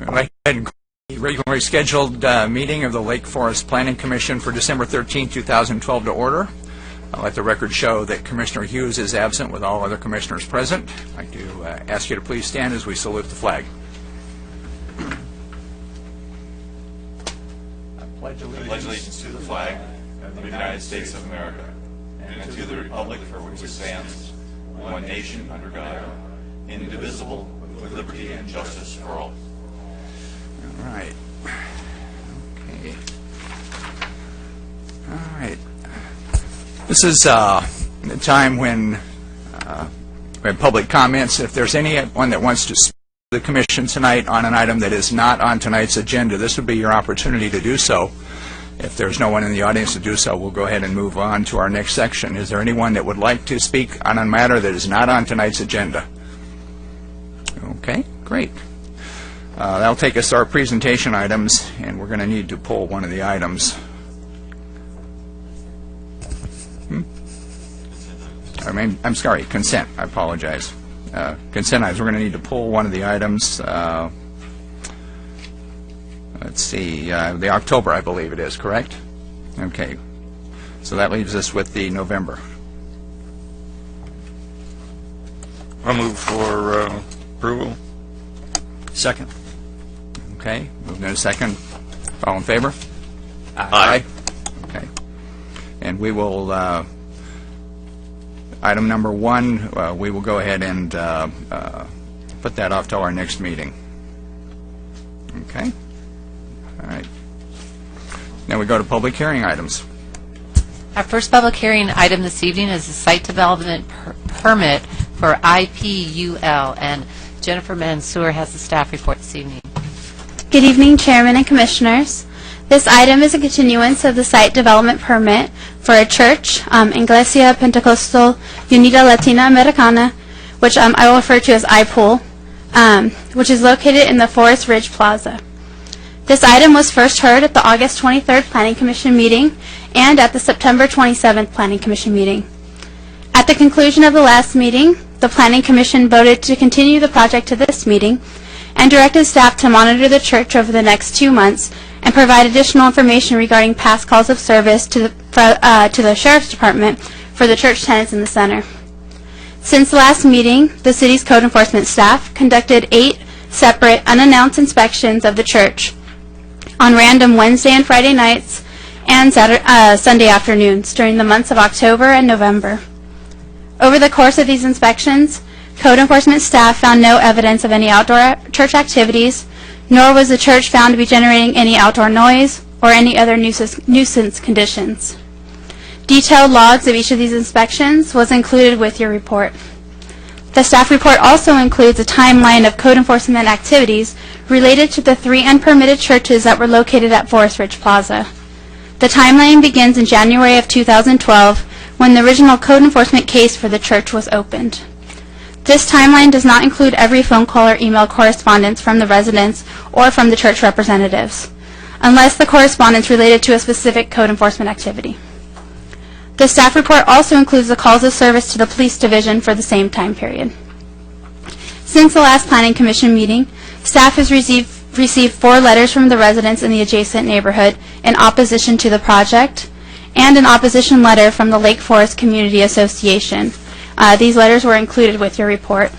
I'd like to go ahead and call the regularly scheduled meeting of the Lake Forest Planning Commission for December 13, 2012 to order. I'll let the record show that Commissioner Hughes is absent with all other commissioners present. I'd like to ask you to please stand as we salute the flag. I pledge allegiance to the flag of the United States of America and to the republic for which it stands, one nation under God, indivisible, with liberty and justice for all. All right. Okay. All right. This is the time when we have public comments. If there's anyone that wants to speak to the Commission tonight on an item that is not on tonight's agenda, this would be your opportunity to do so. If there's no one in the audience to do so, we'll go ahead and move on to our next section. Is there anyone that would like to speak on a matter that is not on tonight's agenda? Okay, great. That'll take us to our presentation items, and we're going to need to pull one of the items. I'm sorry, consent. I apologize. Consent items. We're going to need to pull one of the items. Let's see, the October, I believe it is, correct? Okay. So that leaves us with the November. I'll move for approval. Second. Okay, moved in a second. All in favor? Aye. Okay. And we will, item number 1, we will go ahead and put that off till our next meeting. Okay? All right. Now we go to public hearing items. Our first public hearing item this evening is a site development permit for IPUL, and Jennifer Mansour has the staff report this evening. Good evening, Chairman and Commissioners. This item is a continuance of the site development permit for a church, Iglesia Pentecostal Unida Latina Americana, which I will refer to as IPUL, which is located in the Forest Ridge Plaza. This item was first heard at the August 23rd Planning Commission meeting and at the September 27th Planning Commission meeting. At the conclusion of the last meeting, the Planning Commission voted to continue the project to this meeting and directed staff to monitor the church over the next 2 months and provide additional information regarding past calls of service to the Sheriff's Department for the church tenants in the center. Since the last meeting, the city's code enforcement staff conducted 8 separate unannounced inspections of the church on random Wednesday and Friday nights and Sunday afternoons during the months of October and November. Over the course of these inspections, code enforcement staff found no evidence of any outdoor church activities, nor was the church found to be generating any outdoor noise or any other nuisance conditions. Detailed logs of each of these inspections was included with your report. The staff report also includes a timeline of code enforcement activities related to the 3 unpermitted churches that were located at Forest Ridge Plaza. The timeline begins in January of 2012 when the original code enforcement case for the church was opened. This timeline does not include every phone call or email correspondence from the residents or from the church representatives, unless the correspondence related to a specific code enforcement activity. The staff report also includes the calls of service to the police division for the same time period. Since the last Planning Commission meeting, staff has received 4 letters from the residents in the adjacent neighborhood in opposition to the project, and an opposition letter from the Lake Forest Community Association. These letters were included with your report.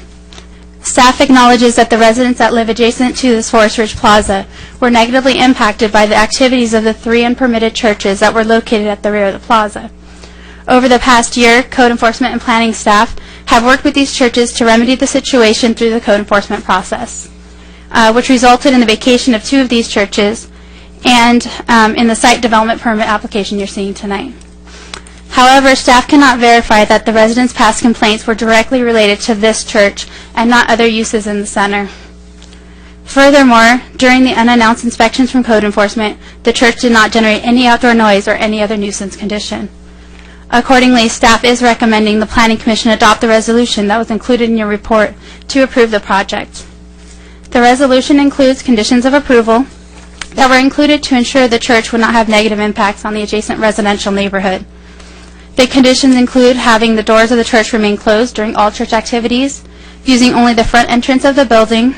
Staff acknowledges that the residents that live adjacent to this Forest Ridge Plaza were negatively impacted by the activities of the 3 unpermitted churches that were located at the rear of the plaza. Over the past year, code enforcement and planning staff have worked with these churches to remedy the situation through the code enforcement process, which resulted in the vacation of 2 of these churches and in the site development permit application you're seeing tonight. However, staff cannot verify that the residents' past complaints were directly related to this church and not other uses in the center. Furthermore, during the unannounced inspections from code enforcement, the church did not generate any outdoor noise or any other nuisance condition. Accordingly, staff is recommending the Planning Commission adopt the resolution that was included in your report to approve the project. The resolution includes conditions of approval that were included to ensure the church would not have negative impacts on the adjacent residential neighborhood. The conditions include having the doors of the church remain closed during all church activities, using only the front entrance of the building,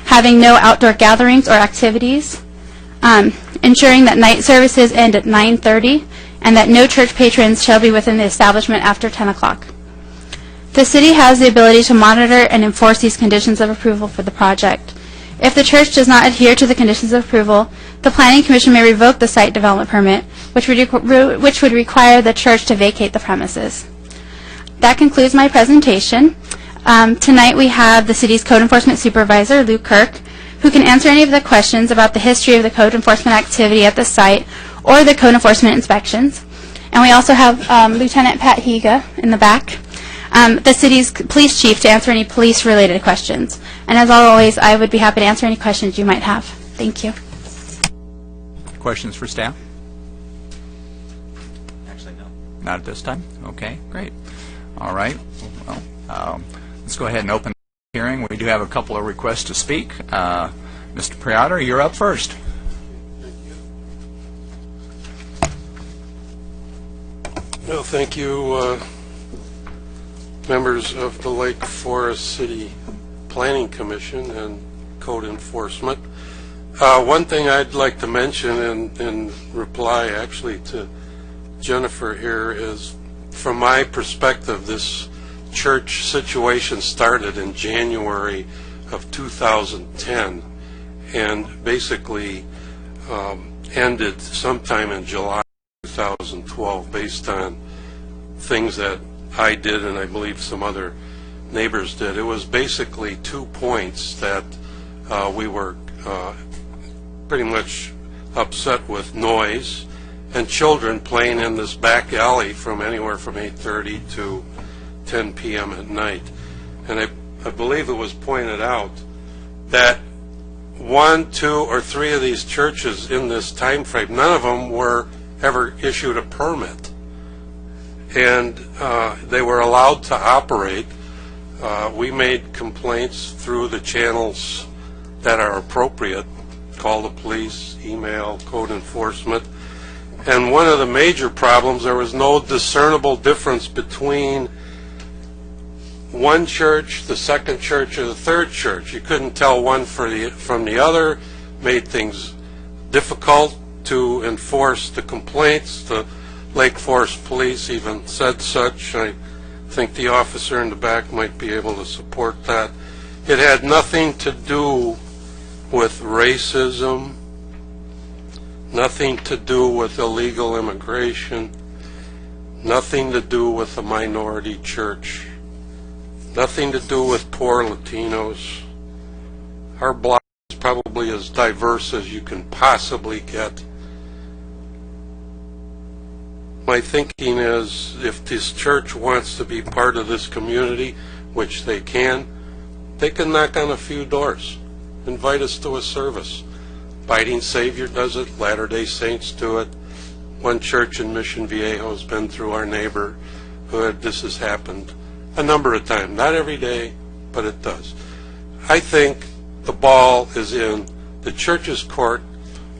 having no outdoor gatherings or activities, ensuring that night services end at 9:30, and that no church patrons shall be within the establishment after 10 o'clock. The city has the ability to monitor and enforce these conditions of approval for the project. If the church does not adhere to the conditions of approval, the Planning Commission may revoke the site development permit, which would require the church to vacate the premises. That concludes my presentation. Tonight we have the city's code enforcement supervisor, Lou Kirk, who can answer any of the questions about the history of the code enforcement activity at the site or the code enforcement inspections. And we also have Lieutenant Pat Higa in the back, the city's police chief, to answer any police-related questions. And as always, I would be happy to answer any questions you might have. Thank you. Questions for staff? Actually, no. Not at this time? Okay, great. All right. Well, let's go ahead and open the hearing. We do have a couple of requests to speak. Mr. Priotter, you're up first. Well, thank you, members of the Lake Forest City Planning Commission and Code Enforcement. One thing I'd like to mention in reply actually to Jennifer here is, from my perspective, this church situation started in January of 2010 and basically ended sometime in July 2012 based on things that I did and I believe some other neighbors did. It was basically 2 points that we were pretty much upset with: noise and children playing in this back alley from anywhere from 8:30 to 10 p.m. at night. And I believe it was pointed out that 1, 2, or 3 of these churches in this time frame, none of them were ever issued a permit. And they were allowed to operate. We made complaints through the channels that are appropriate: call the police, email, code enforcement. And one of the major problems, there was no discernible difference between one church, the second church, or the third church. You couldn't tell one from the other, made things difficult to enforce the complaints. The Lake Forest Police even said such. I think the officer in the back might be able to support that. It had nothing to do with racism, nothing to do with illegal immigration, nothing to do with a minority church, nothing to do with poor Latinos. Our block is probably as diverse as you can possibly get. My thinking is, if this church wants to be part of this community, which they can knock on a few doors. Invite us to a service. Biting Savior does it. Latter-day Saints do it. One church in Mission Viejo has been through our neighborhood. This has happened a number of times. Not every day, but it does. I think the ball is in the church's court.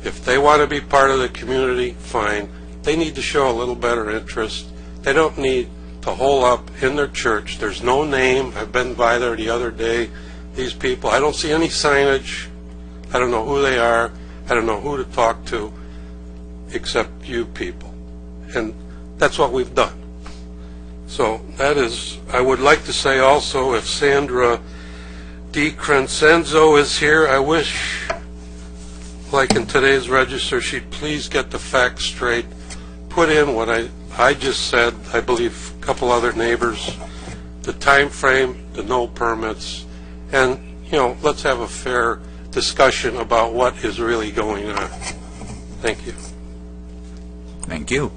If they want to be part of the community, fine. They need to show a little better interest. They don't need to hole up in their church. There's no name. I've been by there the other day. These people, I don't see any signage. I don't know who they are. I don't know who to talk to except you people. And that's what we've done. So that is, I would like to say also, if Sandra DiCrescenzo is here, I wish, like in today's register, she'd please get the facts straight. Put in what I just said, I believe a couple other neighbors, the time frame, the no permits, and, let's have a fair discussion about what is really going on. Thank you. Thank you.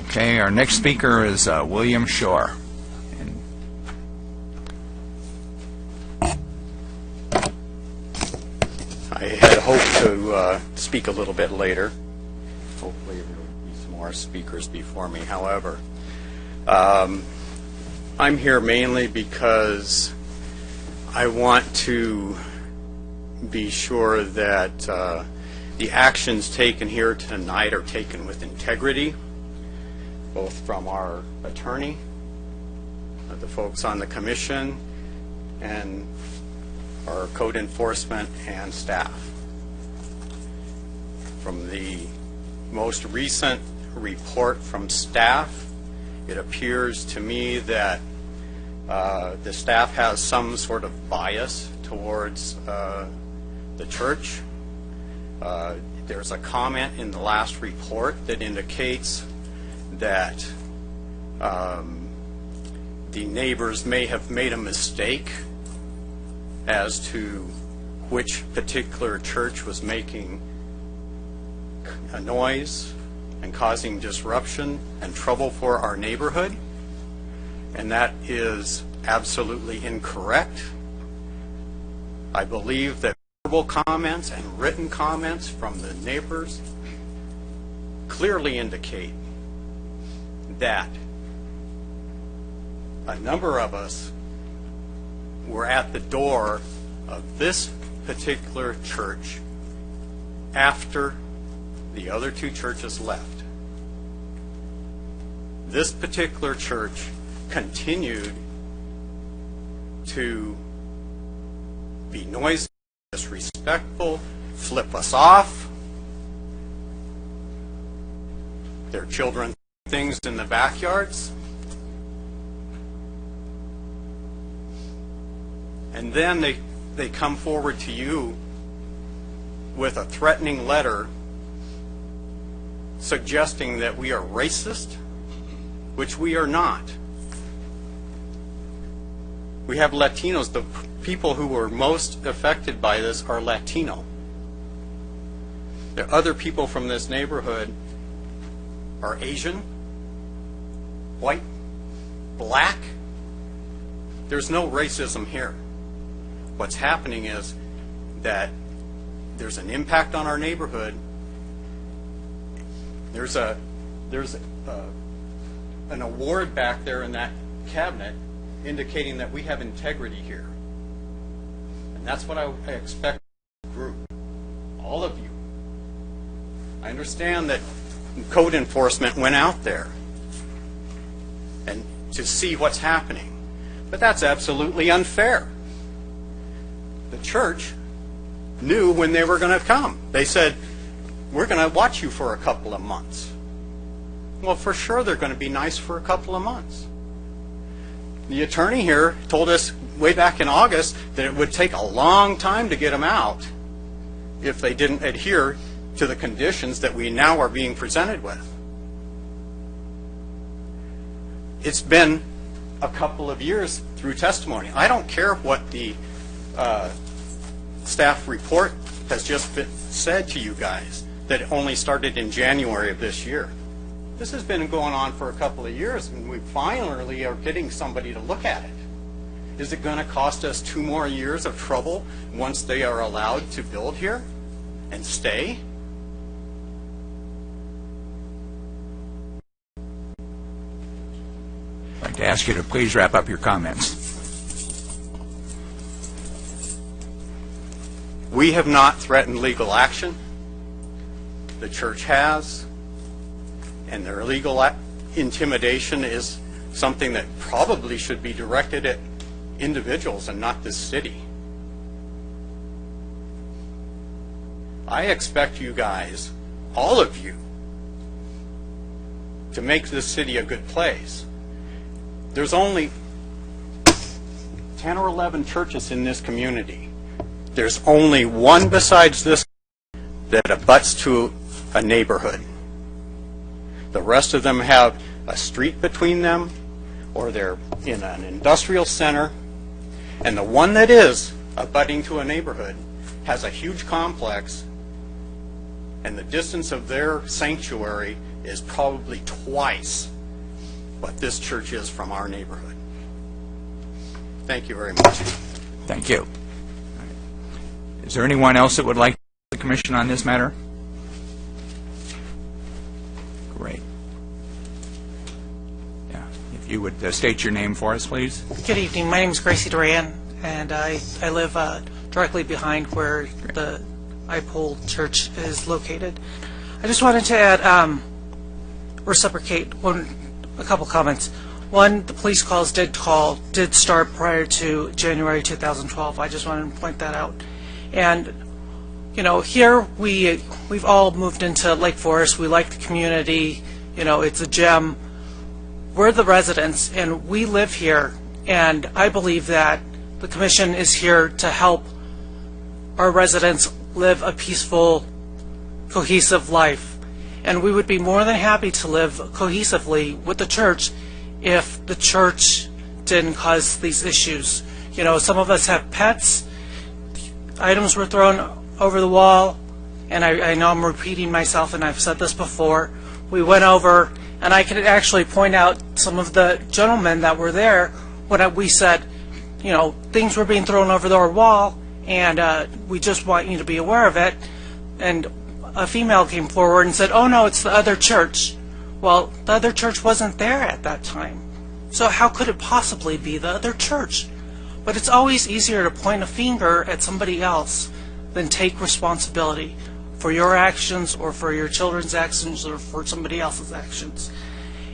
Okay, our next speaker is William Shore. I had hoped to speak a little bit later. Hopefully there will be some more speakers before me. However, I'm here mainly because I want to be sure that the actions taken here tonight are taken with integrity, both from our attorney, the folks on the commission, and our code enforcement and staff. From the most recent report from staff, it appears to me that the staff has some sort of bias towards the church. There's a comment in the last report that indicates that the neighbors may have made a mistake as to which particular church was making a noise and causing disruption and trouble for our neighborhood, and that is absolutely incorrect. I believe that verbal comments and written comments from the neighbors clearly indicate that a number of us were at the door of this particular church after the other two churches left. This particular church continued to be noisy, disrespectful, flip us off. Their children do things in the backyards. And then they come forward to you with a threatening letter suggesting that we are racist, which we are not. We have Latinos. The people who were most affected by this are Latino. The other people from this neighborhood are Asian, white, black. There's no racism here. What's happening is that there's an impact on our neighborhood. There's an award back there in that cabinet indicating that we have integrity here. And that's what I expect from the group, all of you. I understand that code enforcement went out there and to see what's happening, but that's absolutely unfair. The church knew when they were going to come. They said, we're going to watch you for a couple of months. Well, for sure they're going to be nice for a couple of months. The attorney here told us way back in August that it would take a long time to get them out if they didn't adhere to the conditions that we now are being presented with. It's been a couple of years through testimony. I don't care what the staff report has just been said to you guys, that it only started in January of this year. This has been going on for a couple of years, and we finally are getting somebody to look at it. Is it going to cost us 2 more years of trouble once they are allowed to build here and stay? I'd like to ask you to please wrap up your comments. We have not threatened legal action. The church has. And their illegal intimidation is something that probably should be directed at individuals and not this city. I expect you guys, all of you, to make this city a good place. There's only 10 or 11 churches in this community. There's only one besides this that abuts to a neighborhood. The rest of them have a street between them, or they're in an industrial center. And the one that is abutting to a neighborhood has a huge complex, and the distance of their sanctuary is probably twice what this church is from our neighborhood. Thank you very much. Thank you. Is there anyone else that would like the commission on this matter? Great. Yeah. If you would state your name for us, please. Good evening. My name is Gracie Duran, and I live directly behind where the Ipole Church is located. I just wanted to add, reciprocate a couple comments. One, the police calls did start prior to January 2012. I just wanted to point that out. And, you know, here we've all moved into Lake Forest. We like the community. You know, it's a gem. We're the residents, and we live here. And I believe that the commission is here to help our residents live a peaceful, cohesive life. And we would be more than happy to live cohesively with the church if the church didn't cause these issues. You know, some of us have pets. Items were thrown over the wall, and I know I'm repeating myself, and I've said this before. We went over, and I could actually point out some of the gentlemen that were there when we said, you know, things were being thrown over our wall, and we just want you to be aware of it. And a female came forward and said, oh no, it's the other church. Well, the other church wasn't there at that time. So how could it possibly be the other church? But it's always easier to point a finger at somebody else than take responsibility for your actions or for your children's actions or for somebody else's actions.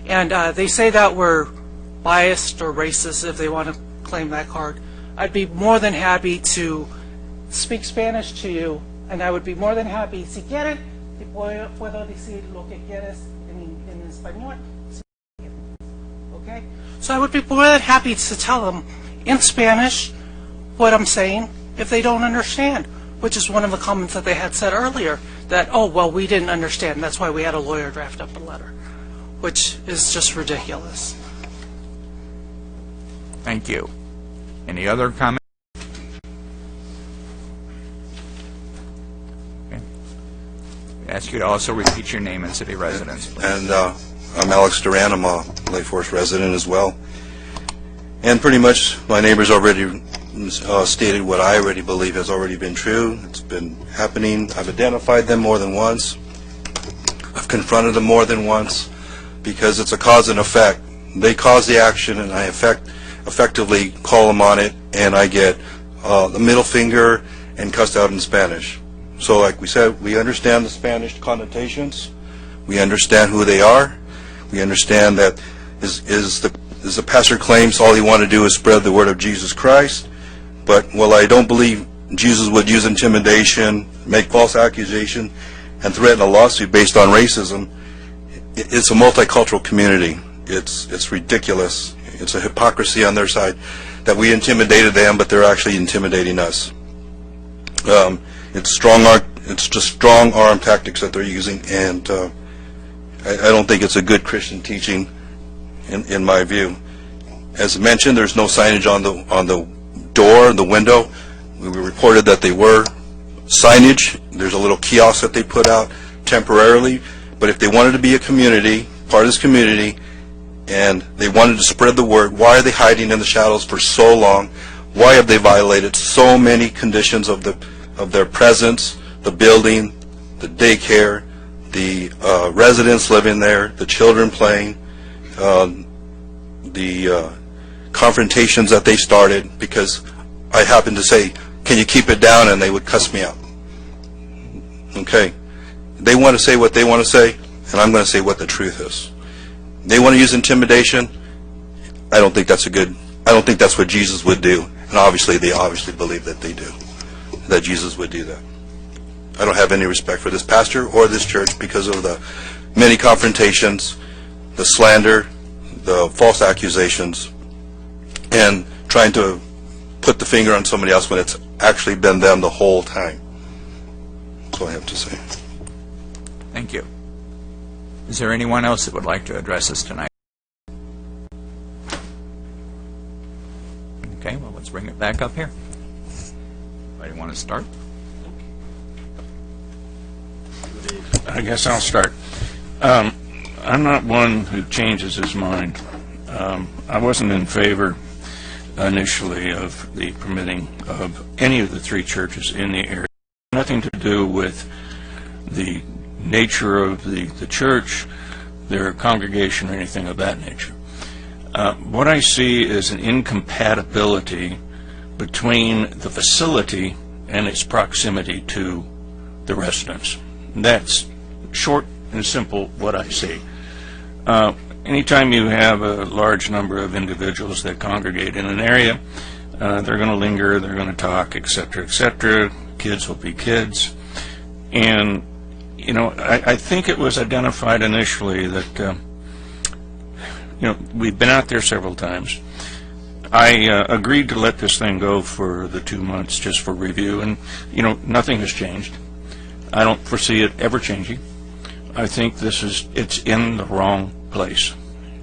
And they say that we're biased or racist if they want to claim that card. I'd be more than happy to speak Spanish to you, and I would be more than happy. Si quieres, te puedo decir lo que quieres en español. Okay? So I would be more than happy to tell them in Spanish what I'm saying if they don't understand, which is one of the comments that they had said earlier, that, oh, well, we didn't understand. That's why we had a lawyer draft up a letter, which is just ridiculous. Thank you. Any other comments? Okay. I ask you to also repeat your name and city residence, please. And I'm Alex Duran. I'm a Lake Forest resident as well. And pretty much my neighbors already stated what I already believe has already been true. It's been happening. I've identified them more than once. I've confronted them more than once because it's a cause and effect. They cause the action, and I effectively call them on it, and I get the middle finger and cussed out in Spanish. So like we said, we understand the Spanish connotations. We understand who they are. We understand that as the pastor claims, all he wanted to do is spread the word of Jesus Christ. But while I don't believe Jesus would use intimidation, make false accusation, and threaten a lawsuit based on racism, it's a multicultural community. It's ridiculous. It's a hypocrisy on their side that we intimidated them, but they're actually intimidating us. It's just strong arm tactics that they're using, and I don't think it's a good Christian teaching, in my view. As mentioned, there's no signage on the door, the window. We reported that they were signage. There's a little kiosk that they put out temporarily, but if they wanted to be a community, part of this community, and they wanted to spread the word, why are they hiding in the shadows for so long? Why have they violated so many conditions of their presence, the building, the daycare, the residents living there, the children playing, the confrontations that they started, because I happened to say, can you keep it down, and they would cuss me out. Okay. They want to say what they want to say, and I'm going to say what the truth is. They want to use intimidation. I don't think that's what Jesus would do. And obviously, they obviously believe that they do, that Jesus would do that. I don't have any respect for this pastor or this church because of the many confrontations, the slander, the false accusations, and trying to put the finger on somebody else when it's actually been them the whole time. That's all I have to say. Thank you. Is there anyone else that would like to address us tonight? Okay, well, let's bring it back up here. Anybody want to start? I guess I'll start. I'm not one who changes his mind. I wasn't in favor initially of the permitting of any of the three churches in the area. Nothing to do with the nature of the church, their congregation, or anything of that nature. What I see is an incompatibility between the facility and its proximity to the residents. That's short and simple what I see. anytime you have a large number of individuals that congregate in an area, they're going to linger, they're going to talk, et cetera, et cetera. Kids will be kids. And, you know, I think it was identified initially that, you know, we've been out there several times. I agreed to let this thing go for the 2 months just for review, and, you know, nothing has changed. I don't foresee it ever changing. I think it's in the wrong place.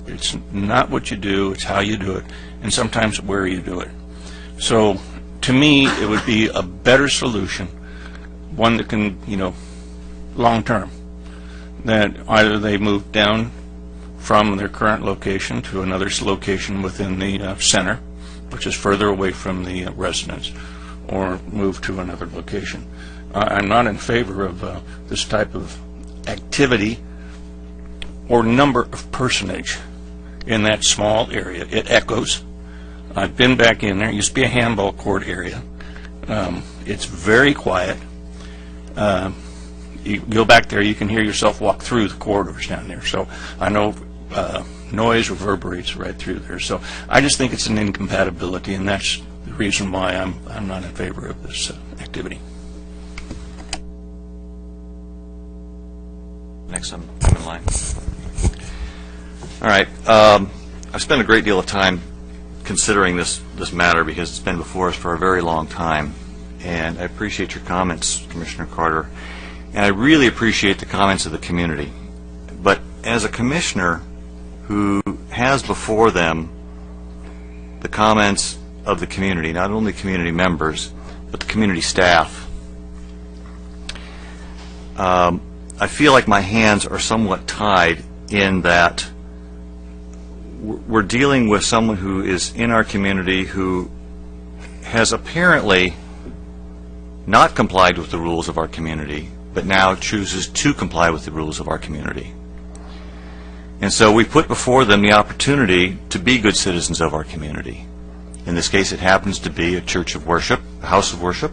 It's not what you do, it's how you do it, and sometimes where you do it. So, to me, it would be a better solution, one that can, you know, long-term, that either they move down from their current location to another location within the center, which is further away from the residents, or move to another location. I'm not in favor of this type of activity or number of personage in that small area. It echoes. I've been back in there. It used to be a handball court area. It's very quiet. You go back there, you can hear yourself walk through the corridors down there. So I know noise reverberates right through there. So I just think it's an incompatibility, and that's the reason why I'm not in favor of this activity. Next, I'm in line. All right. I've spent a great deal of time considering this matter because it's been before us for a very long time. And I appreciate your comments, Commissioner Carter. And I really appreciate the comments of the community. But as a commissioner who has before them the comments of the community, not only community members, but the community staff, I feel like my hands are somewhat tied in that we're dealing with someone who is in our community who has apparently not complied with the rules of our community, but now chooses to comply with the rules of our community. And so we put before them the opportunity to be good citizens of our community. In this case, it happens to be a church of worship, a house of worship.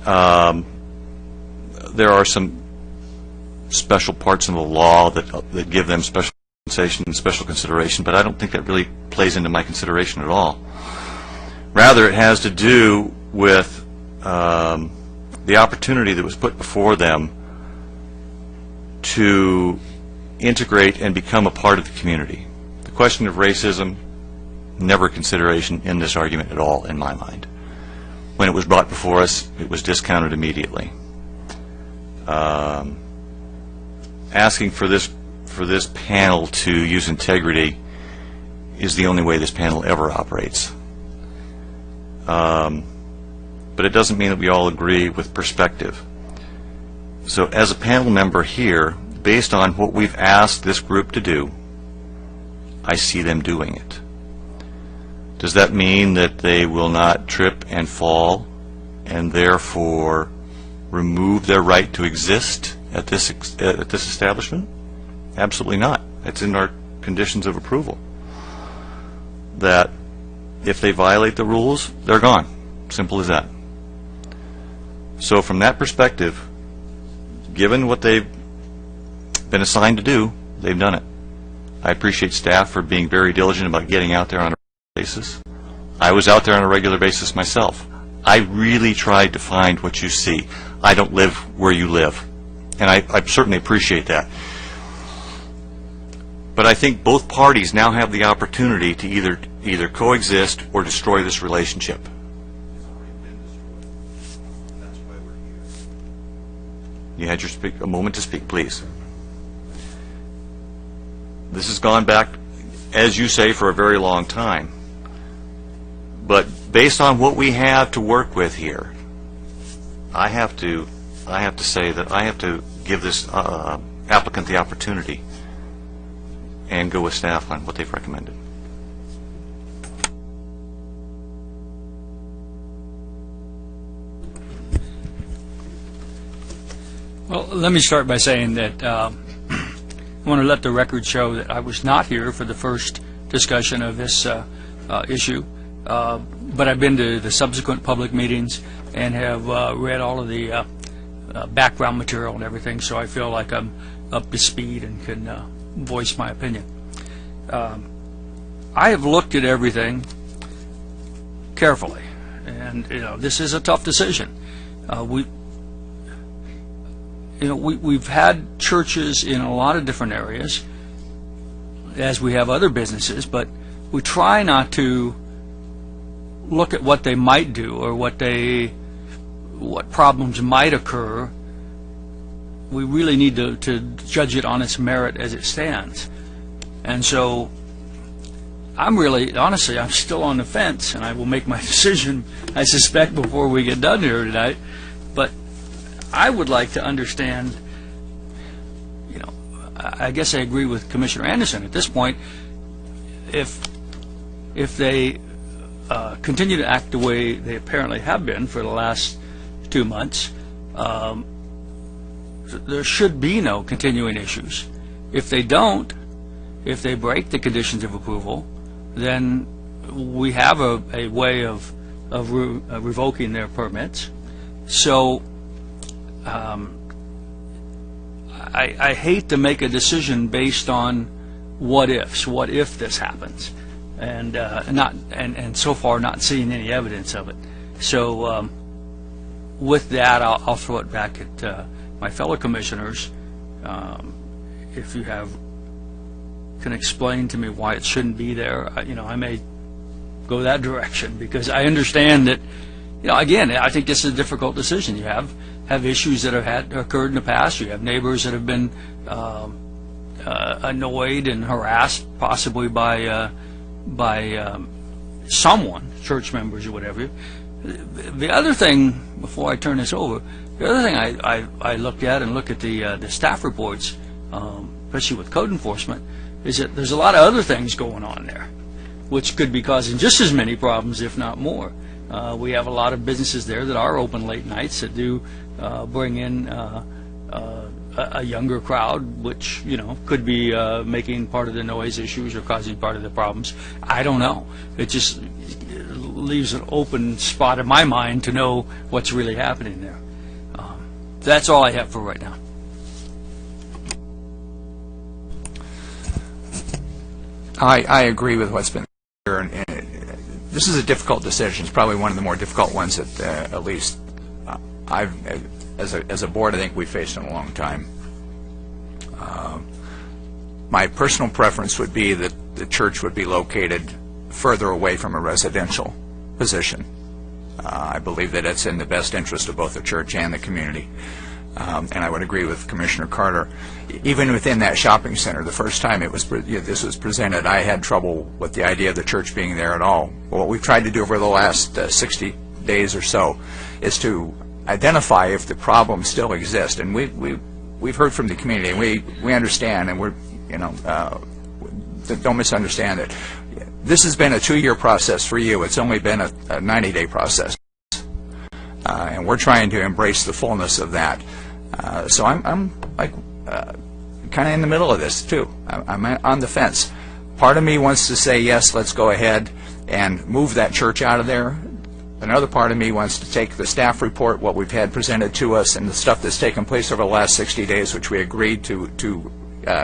There are some special parts in the law that give them special compensation and special consideration, but I don't think that really plays into my consideration at all. Rather, it has to do with the opportunity that was put before them to integrate and become a part of the community. The question of racism, never a consideration in this argument at all, in my mind. When it was brought before us, it was discounted immediately. Asking for this panel to use integrity is the only way this panel ever operates. But it doesn't mean that we all agree with perspective. So as a panel member here, based on what we've asked this group to do, I see them doing it. Does that mean that they will not trip and fall and therefore remove their right to exist at this establishment? Absolutely not. It's in our conditions of approval. That if they violate the rules, they're gone. Simple as that. So from that perspective, given what they've been assigned to do, they've done it. I appreciate staff for being very diligent about getting out there on a regular basis. I was out there on a regular basis myself. I really tried to find what you see. I don't live where you live, and I certainly appreciate that. But I think both parties now have the opportunity to either coexist or destroy this relationship. You had a moment to speak, please. This has gone back, as you say, for a very long time. But based on what we have to work with here, I have to say that I have to give this applicant the opportunity and go with staff on what they've recommended. Well, let me start by saying that I want to let the record show that I was not here for the first discussion of this issue, but I've been to the subsequent public meetings and have read all of the background material and everything, so I feel like I'm up to speed and can voice my opinion. I have looked at everything carefully, and this is a tough decision. We've had churches in a lot of different areas, as we have other businesses, but we try not to look at what they might do or what problems might occur. We really need to judge it on its merit as it stands. And so honestly, I'm still on the fence, and I will make my decision, I suspect, before we get done here tonight. But I would like to understand, I guess I agree with Commissioner Anderson at this point. If they continue to act the way they apparently have been for the last 2 months, there should be no continuing issues. If they don't, if they break the conditions of approval, then we have a way of revoking their permits. So I hate to make a decision based on what ifs. What if this happens, and so far not seeing any evidence of it. So with that, I'll throw it back at my fellow commissioners. If you can explain to me why it shouldn't be there, I may go that direction, because I understand that. Again, I think this is a difficult decision. You have issues that have occurred in the past. You have neighbors that have been annoyed and harassed, possibly by someone, church members or whatever. The other thing, before I turn this over, the other thing I look at the staff reports, especially with code enforcement, is that there's a lot of other things going on there, which could be causing just as many problems, if not more. We have a lot of businesses there that are open late nights that do bring in a younger crowd, which could be making part of the noise issues or causing part of the problems. I don't know. It just leaves an open spot in my mind to know what's really happening there. That's all I have for right now. I agree with what's been here, and this is a difficult decision. It's probably one of the more difficult ones that at least I've, as a board, I think we've faced in a long time. My personal preference would be that the church would be located further away from a residential position. I believe that it's in the best interest of both the church and the community. And I would agree with Commissioner Carter. Even within that shopping center, the first time this was presented, I had trouble with the idea of the church being there at all. Well, what we've tried to do over the last 60 days or so is to identify if the problems still exist. And we've heard from the community, and we understand, and we're don't misunderstand it. This has been a 2-year process for you. It's only been a 90-day process. And we're trying to embrace the fullness of that. So I'm like kind of in the middle of this too. I'm on the fence. Part of me wants to say yes, let's go ahead and move that church out of there. Another part of me wants to take the staff report, what we've had presented to us, and the stuff that's taken place over the last 60 days, which we agreed to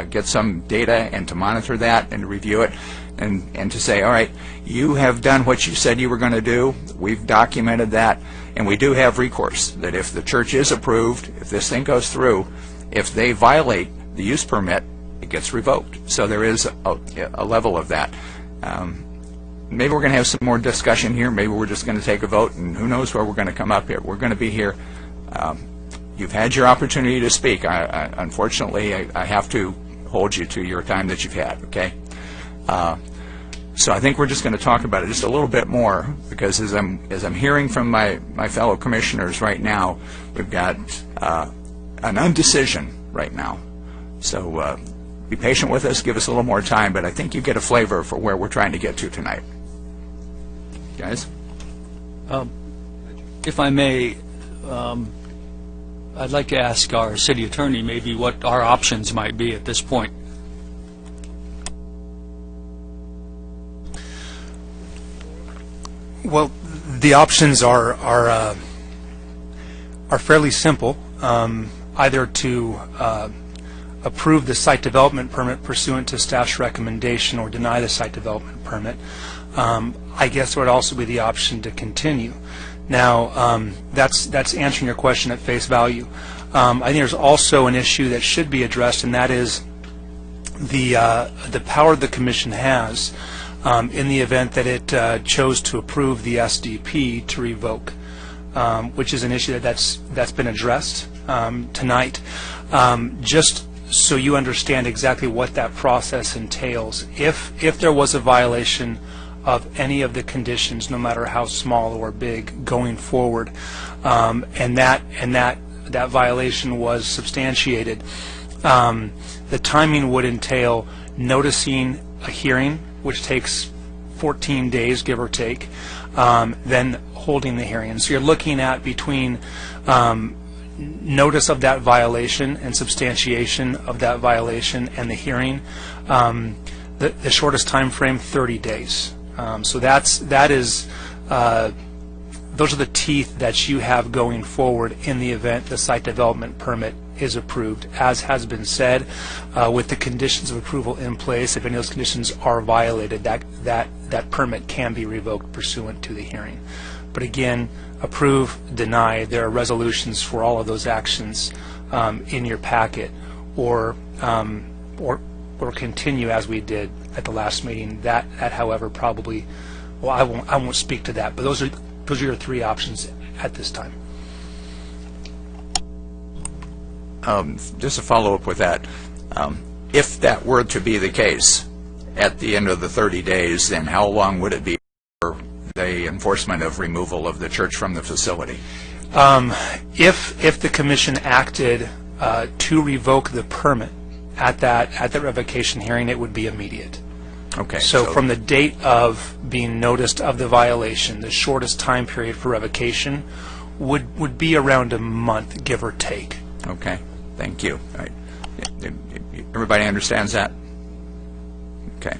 get some data and to monitor that and to review it, and to say, all right, you have done what you said you were going to do. We've documented that. And we do have recourse, that if the church is approved, if this thing goes through, if they violate the use permit, it gets revoked. So there is a level of that. Maybe we're going to have some more discussion here. Maybe we're just going to take a vote, and who knows where we're going to come up here. We're going to be here. You've had your opportunity to speak. Unfortunately, I have to hold you to your time that you've had, okay? So I think we're just going to talk about it just a little bit more, because as I'm hearing from my fellow commissioners right now, we've got an undecision right now. So be patient with us, give us a little more time, but I think you get a flavor for where we're trying to get to tonight. Guys? If I may, I'd like to ask our city attorney maybe what our options might be at this point. Well, the options are fairly simple. Either to approve the site development permit pursuant to staff's recommendation or deny the site development permit. I guess there would also be the option to continue. Now, that's answering your question at face value. I think there's also an issue that should be addressed, and that is the power the Commission has in the event that it chose to approve the SDP to revoke, which is an issue that's been addressed tonight. Just so you understand exactly what that process entails, if there was a violation of any of the conditions, no matter how small or big, going forward, and that violation was substantiated, the timing would entail noticing a hearing, which takes 14 days, give or take, then holding the hearing. So you're looking at between notice of that violation and substantiation of that violation and the hearing, the shortest time frame, 30 days. So those are the teeth that you have going forward in the event the site development permit is approved. As has been said, with the conditions of approval in place, if any of those conditions are violated, that permit can be revoked pursuant to the hearing. But again, approve, deny, there are resolutions for all of those actions in your packet, or continue as we did at the last meeting. That however, probably, well, I won't speak to that, but those are your three options at this time. Just a follow-up with that. If that were to be the case at the end of the 30 days, then how long would it be for the enforcement of removal of the church from the facility? If the Commission acted to revoke the permit at the revocation hearing, it would be immediate. Okay. So from the date of being noticed of the violation, the shortest time period for revocation would be around a month, give or take. Okay. Thank you. All right. Everybody understands that? Okay.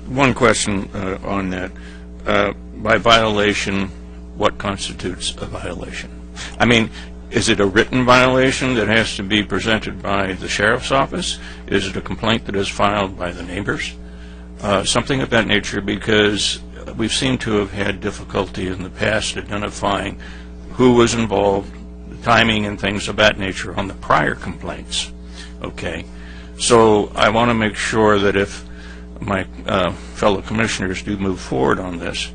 One question on that. By violation, what constitutes a violation? I mean, is it a written violation that has to be presented by the sheriff's office? Is it a complaint that is filed by the neighbors? Something of that nature, because we seem to have had difficulty in the past identifying who was involved, the timing and things of that nature on the prior complaints. Okay. So I want to make sure that if my fellow commissioners do move forward on this,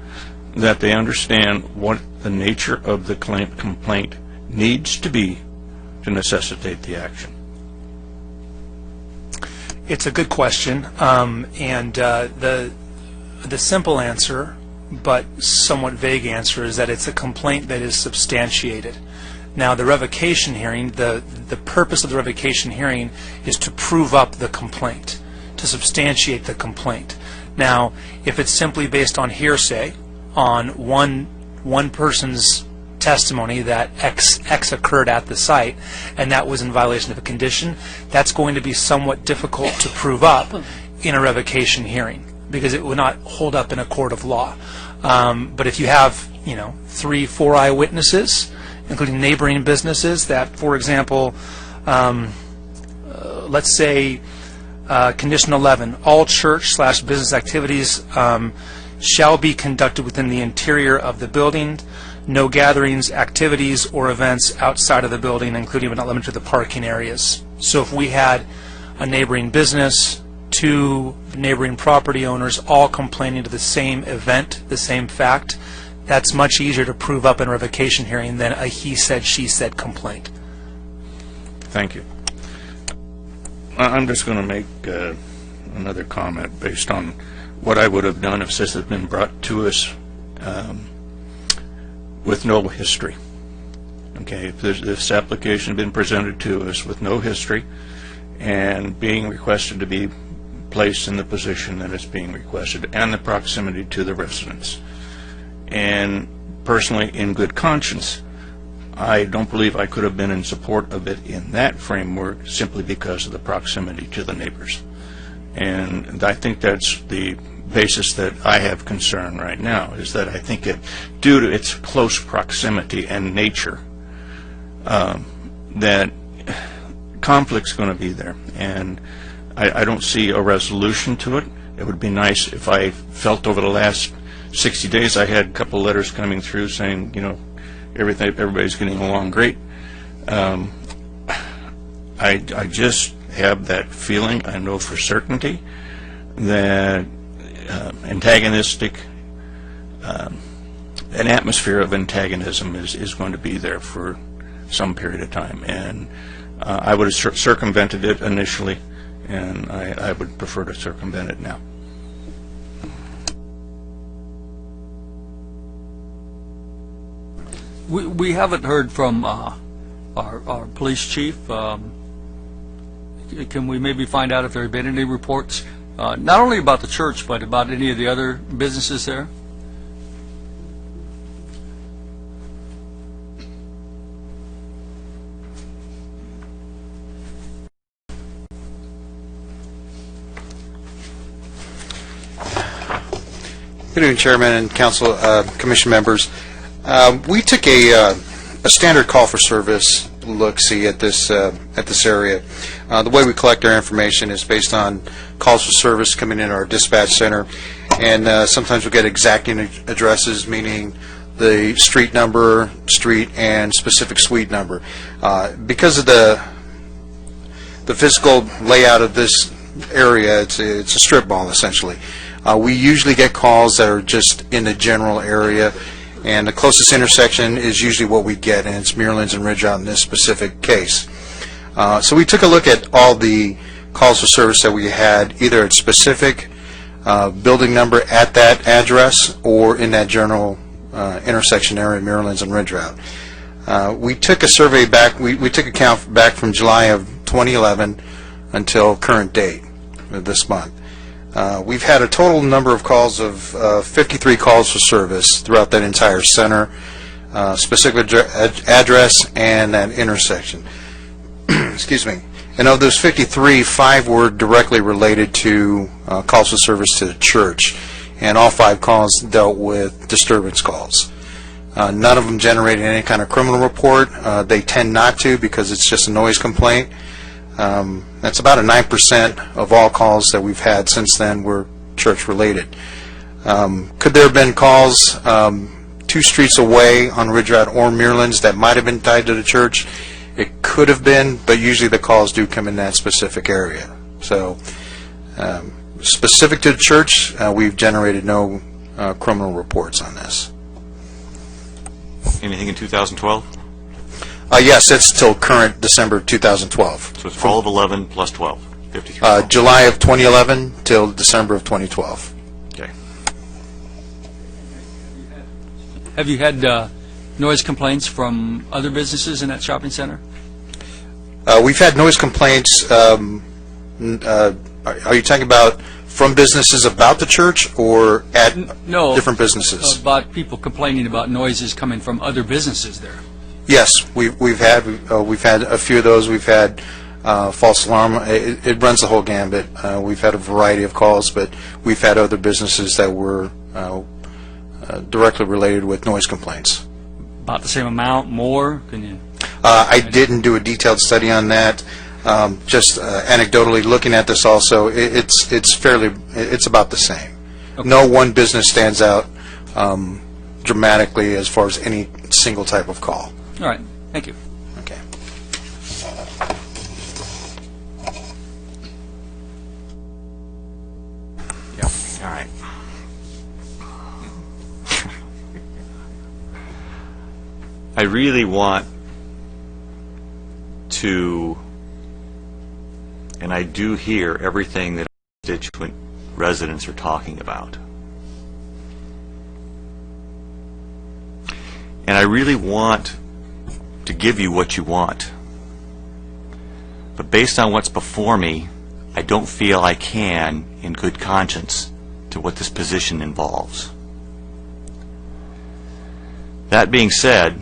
that they understand what the nature of the complaint needs to be to necessitate the action. It's a good question, and the simple answer, but somewhat vague answer, is that it's a complaint that is substantiated. Now, the revocation hearing, the purpose of the revocation hearing is to prove up the complaint, to substantiate the complaint. Now, if it's simply based on hearsay, on one person's testimony that X occurred at the site, and that was in violation of a condition, that's going to be somewhat difficult to prove up in a revocation hearing, because it would not hold up in a court of law. But if you have, 3-4 eyewitnesses, including neighboring businesses, that, for example, let's say condition 11, all church/business activities shall be conducted within the interior of the building. No gatherings, activities, or events outside of the building, including but not limited to the parking areas. So if we had a neighboring business, 2 neighboring property owners all complaining to the same event, the same fact, that's much easier to prove up in a revocation hearing than a he said, she said complaint. Thank you. I'm just going to make another comment based on what I would have done if this had been brought to us with no history. Okay, if this application had been presented to us with no history and being requested to be placed in the position that it's being requested and the proximity to the residents, and personally, in good conscience, I don't believe I could have been in support of it in that framework simply because of the proximity to the neighbors. And I think that's the basis that I have concern right now, is that I think due to its close proximity and nature, that conflict's going to be there, and I don't see a resolution to it. It would be nice if I felt over the last 60 days I had a couple letters coming through saying, you know, everybody's getting along great. I just have that feeling, I know for certainty, that an atmosphere of antagonism is going to be there for some period of time. And I would have circumvented it initially, and I would prefer to circumvent it now. We haven't heard from our police chief. Can we maybe find out if there have been any reports, not only about the church, but about any of the other businesses there? Good evening, Chairman and Council, Commission members. We took a standard call for service look-see at this area. The way we collect our information is based on calls for service coming in our dispatch center, and sometimes we'll get exacting addresses, meaning the street number, street, and specific suite number. Because of the physical layout of this area, it's a strip mall essentially. We usually get calls that are just in the general area, and the closest intersection is usually what we get, and it's Muirlands and Ridge Out in this specific case. So we took a look at all the calls for service that we had, either at specific building number at that address or in that general intersection area, Muirlands and Ridge Out. We took a survey back, we took a count back from July of 2011 until current date of this month. We've had a total number of calls of 53 calls for service throughout that entire center, specific address and that intersection. Excuse me. And of those 53, 5 were directly related to calls for service to the church, and all 5 calls dealt with disturbance calls. None of them generated any kind of criminal report. They tend not to because it's just a noise complaint. That's about a 9% of all calls that we've had since then were church-related. Could there have been calls 2 streets away on Ridge Road or Muirlands that might have been tied to the church? It could have been, but usually the calls do come in that specific area. So, specific to the church, we've generated no criminal reports on this. Anything in 2012? Yes, it's till current December 2012. So it's all of 11 plus 12, 53. July of 2011 till December of 2012. Okay. Have you had noise complaints from other businesses in that shopping center? We've had noise complaints. Are you talking about from businesses about the church or at different businesses? About people complaining about noises coming from other businesses there. Yes, we've had a few of those. We've had false alarm. It runs the whole gambit. We've had a variety of calls, but we've had other businesses that were directly related with noise complaints. About the same amount, more? Can you? I didn't do a detailed study on that. Just anecdotally looking at this, also, it's about the same. Okay. No one business stands out dramatically as far as any single type of call. All right. Thank you. Okay. Yeah. All right. I really want to, and I do hear everything that constituent residents are talking about. And I really want to give you what you want. But based on what's before me, I don't feel I can, in good conscience, to what this position involves. That being said,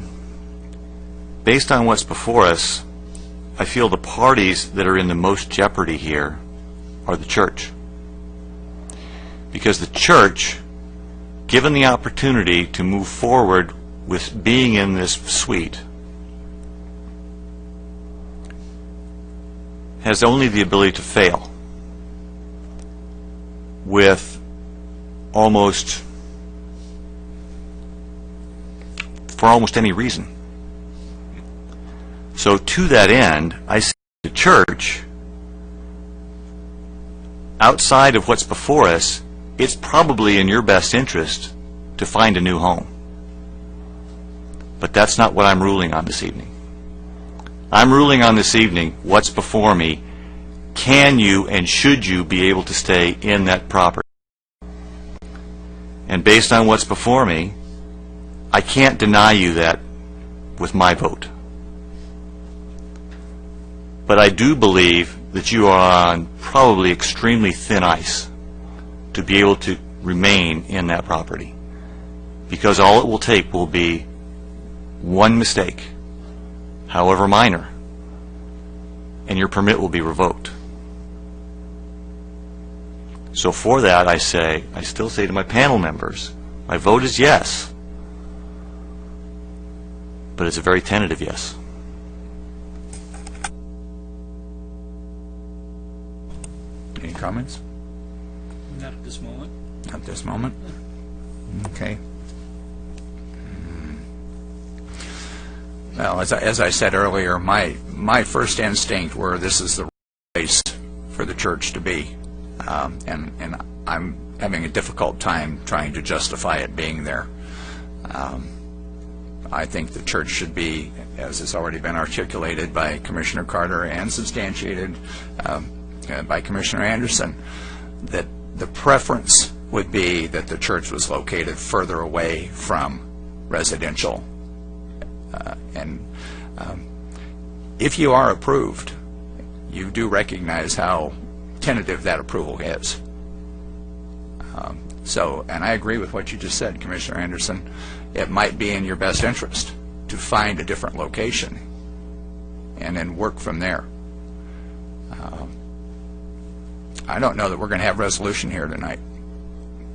based on what's before us, I feel the parties that are in the most jeopardy here are the church. Because the church, given the opportunity to move forward with being in this suite, has only the ability to fail with almost any reason. So to that end, I see the church, outside of what's before us, it's probably in your best interest to find a new home. But that's not what I'm ruling on this evening. I'm ruling on this evening what's before me. Can you and should you be able to stay in that property? And based on what's before me, I can't deny you that with my vote. But I do believe that you are on probably extremely thin ice to be able to remain in that property. Because all it will take will be one mistake, however minor, and your permit will be revoked. So for that, I still say to my panel members, my vote is yes, but it's a very tentative yes. Any comments? Not at this moment. Not at this moment. Okay. Well, as I said earlier, my first instinct were this is the right place for the church to be, and I'm having a difficult time trying to justify it being there. I think the church should be, as has already been articulated by Commissioner Carter and substantiated by Commissioner Anderson, that the preference would be that the church was located further away from residential. And if you are approved, you do recognize how tentative that approval is. And I agree with what you just said, Commissioner Anderson. It might be in your best interest to find a different location and then work from there. I don't know that we're going to have resolution here tonight.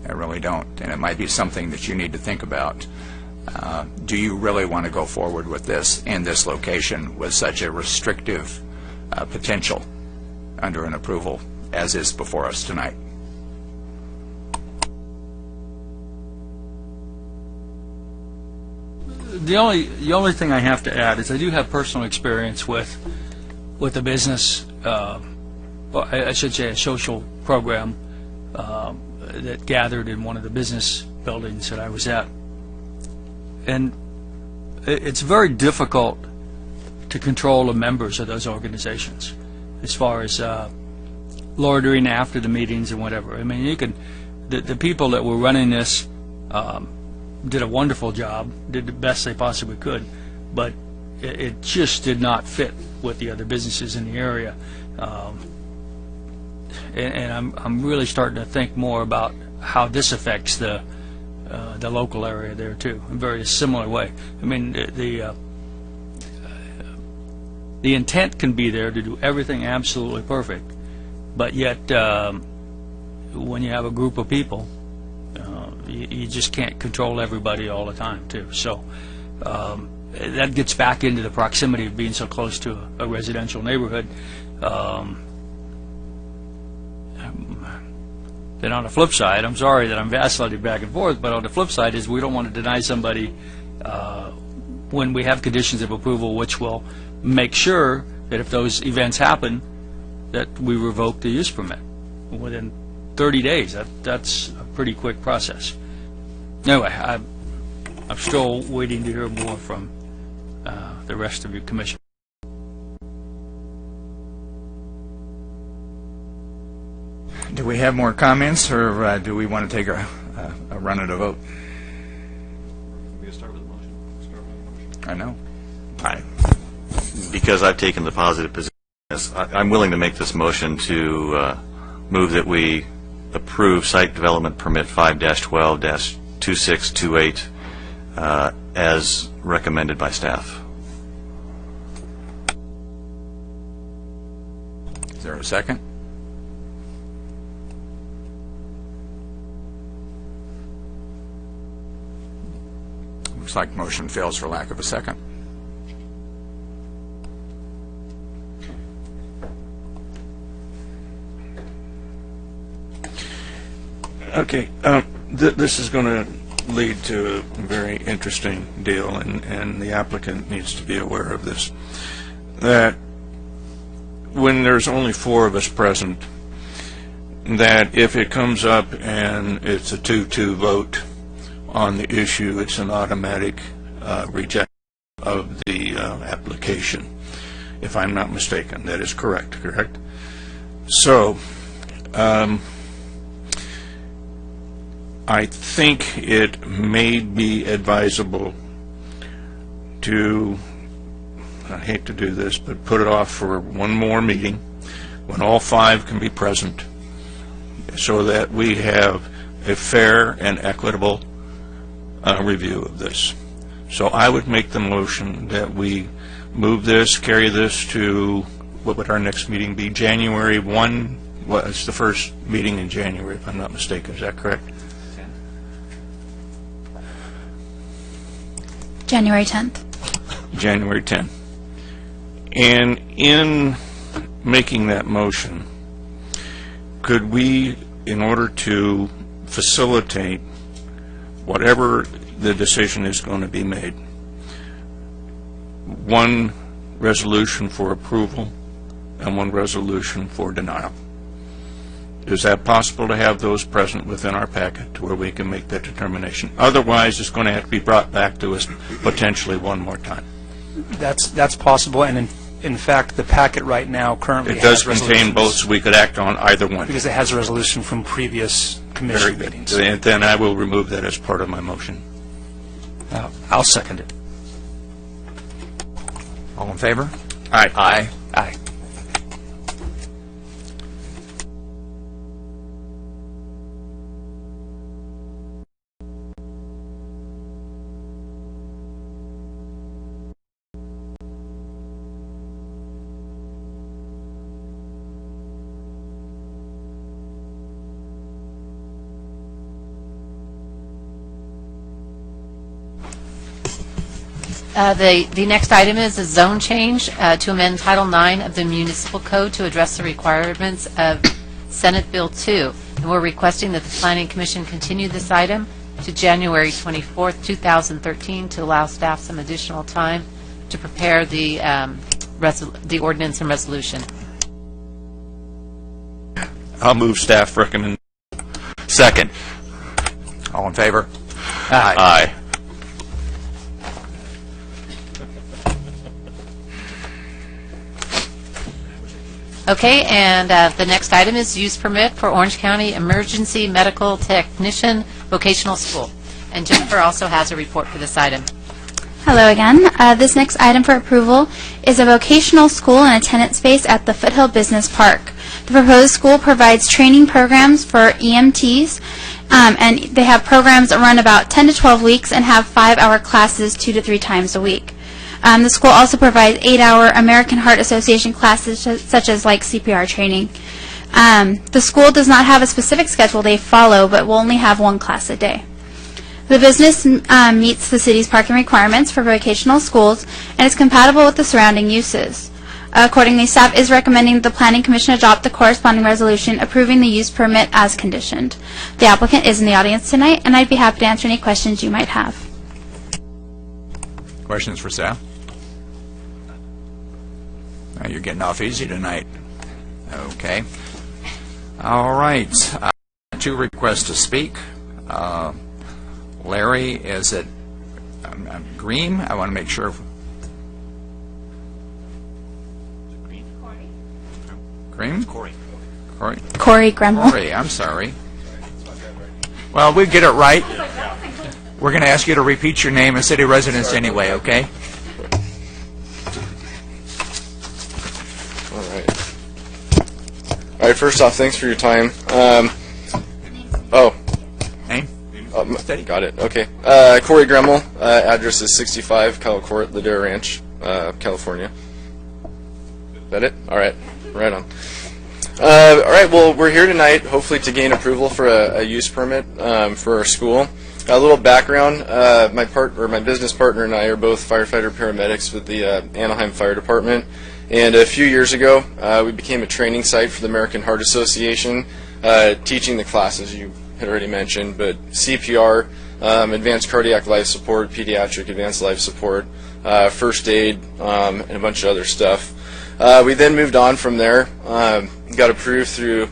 I really don't. And it might be something that you need to think about. Do you really want to go forward with this in this location with such a restrictive potential under an approval as is before us tonight? The only thing I have to add is I do have personal experience with a business, well, I should say a social program that gathered in one of the business buildings that I was at. And it's very difficult to control the members of those organizations as far as loitering after the meetings and whatever. I mean, the people that were running this did a wonderful job, did the best they possibly could, but it just did not fit with the other businesses in the area. And I'm really starting to think more about how this affects the local area there too, in a very similar way. I mean, the intent can be there to do everything absolutely perfect, but yet when you have a group of people, you just can't control everybody all the time too. So that gets back into the proximity of being so close to a residential neighborhood. Then on the flip side, I'm sorry that I'm vacillating back and forth, but on the flip side is we don't want to deny somebody when we have conditions of approval which will make sure that if those events happen, that we revoke the use permit within 30 days. That's a pretty quick process. Anyway, I'm still waiting to hear more from the rest of your commission. Do we have more comments, or do we want to take a run at a vote? I know. Because I've taken the positive position, I'm willing to make this motion to move that we approve Site Development Permit 5-12-2628 as recommended by staff. Is there a second? Looks like motion fails for lack of a second. Okay, this is going to lead to a very interesting deal, and the applicant needs to be aware of this, that when there's only 4 of us present, that if it comes up and it's a 2-2 vote on the issue, it's an automatic rejection of the application, if I'm not mistaken. That is correct? So, I think it may be advisable to, I hate to do this, but put it off for one more meeting when all 5 can be present, so that we have a fair and equitable review of this. So I would make the motion that we move this, carry this to, what would our next meeting be? January 1? Well, it's the first meeting in January, if I'm not mistaken. Is that correct? January 10th. January 10th. And in making that motion, could we, in order to facilitate whatever the decision is going to be made, one resolution for approval and one resolution for denial? Is that possible to have those present within our packet to where we can make that determination? Otherwise, it's going to have to be brought back to us potentially one more time. That's possible, and in fact, the packet right now currently It does has contain both, so we could act on either one. because it has a resolution from previous Very commission good. meetings. And then I will remove that as part of my motion. I'll second it. All in favor? Aye. Aye. Aye. The next item is a zone change to amend Title IX of the Municipal Code to address the requirements of Senate Bill 2. And we're requesting that the Planning Commission continue this item to January 24th, 2013, to allow staff some additional time to prepare the ordinance and resolution. I'll move staff recommend. Second. All in favor? Aye. Okay, and the next item is use permit for Orange County Emergency Medical Technician Vocational School. And Jennifer also has a report for this item. Hello again. This next item for approval is a vocational school and a tenant space at the Foothill Business Park. The proposed school provides training programs for EMTs, and they have programs that run about 10 to 12 weeks and have 5-hour classes 2 to 3 times a week. The school also provides 8-hour American Heart Association classes such as like CPR training. The school does not have a specific schedule they follow, but will only have 1 class a day. The business meets the city's parking requirements for vocational schools and is compatible with the surrounding uses. Accordingly, staff is recommending that the Planning Commission adopt the corresponding resolution approving the use permit as conditioned. The applicant is in the audience tonight, and I'd be happy to answer any questions you might have. Questions for staff? You're getting off easy tonight. Okay. All right. 2 requests to speak. Larry, is it Green? I want to make sure. Green? Corey. Corey Gremmel. Corey, I'm sorry. Well, we get it right. We're going to ask you to repeat your name and city residence anyway, okay? All right, first off, thanks for your time. Name? Got it. Okay. Corey Gremmel, address is 65 Kyle Court, Ladera Ranch, California. Is that it? All right. Right on. All right, well, we're here tonight, hopefully to gain approval for a use permit for our school. A little background, my business partner and I are both firefighter paramedics with the Anaheim Fire Department. And a few years ago, we became a training site for the American Heart Association, teaching the classes you had already mentioned, but CPR, advanced cardiac life support, pediatric advanced life support, first aid, and a bunch of other stuff. We then moved on from there, got approved through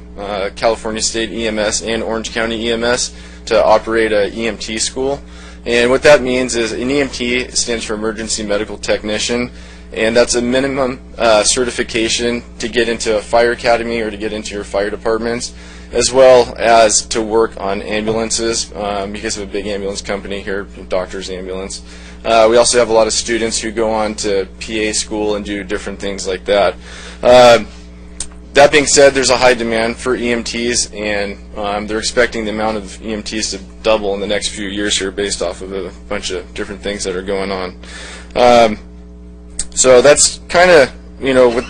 California State EMS and Orange County EMS to operate a EMT school. And what that means is an EMT stands for Emergency Medical Technician, and that's a minimum certification to get into a fire academy or to get into your fire departments, as well as to work on ambulances, because of a big ambulance company here, Doctor's Ambulance. We also have a lot of students who go on to PA school and do different things like that. That being said, there's a high demand for EMTs, and they're expecting the amount of EMTs to double in the next few years here based off of a bunch of different things that are going on. So that's kind of,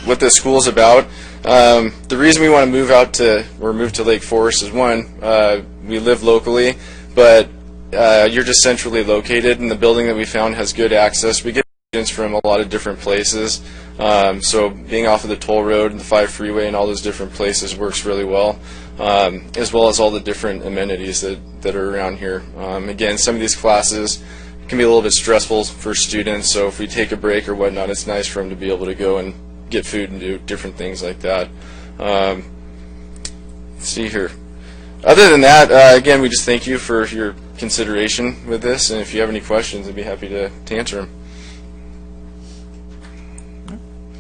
what this school's about. The reason we want to move to Lake Forest is, one, we live locally, but you're just centrally located, and the building that we found has good access. We get students from a lot of different places, so being off of the toll road and the 5 freeway and all those different places works really well, as well as all the different amenities that are around here. Again, some of these classes can be a little bit stressful for students, so if we take a break or whatnot, it's nice for them to be able to go and get food and do different things like that. Let's see here. Other than that, again, we just thank you for your consideration with this, and if you have any questions, I'd be happy to answer them.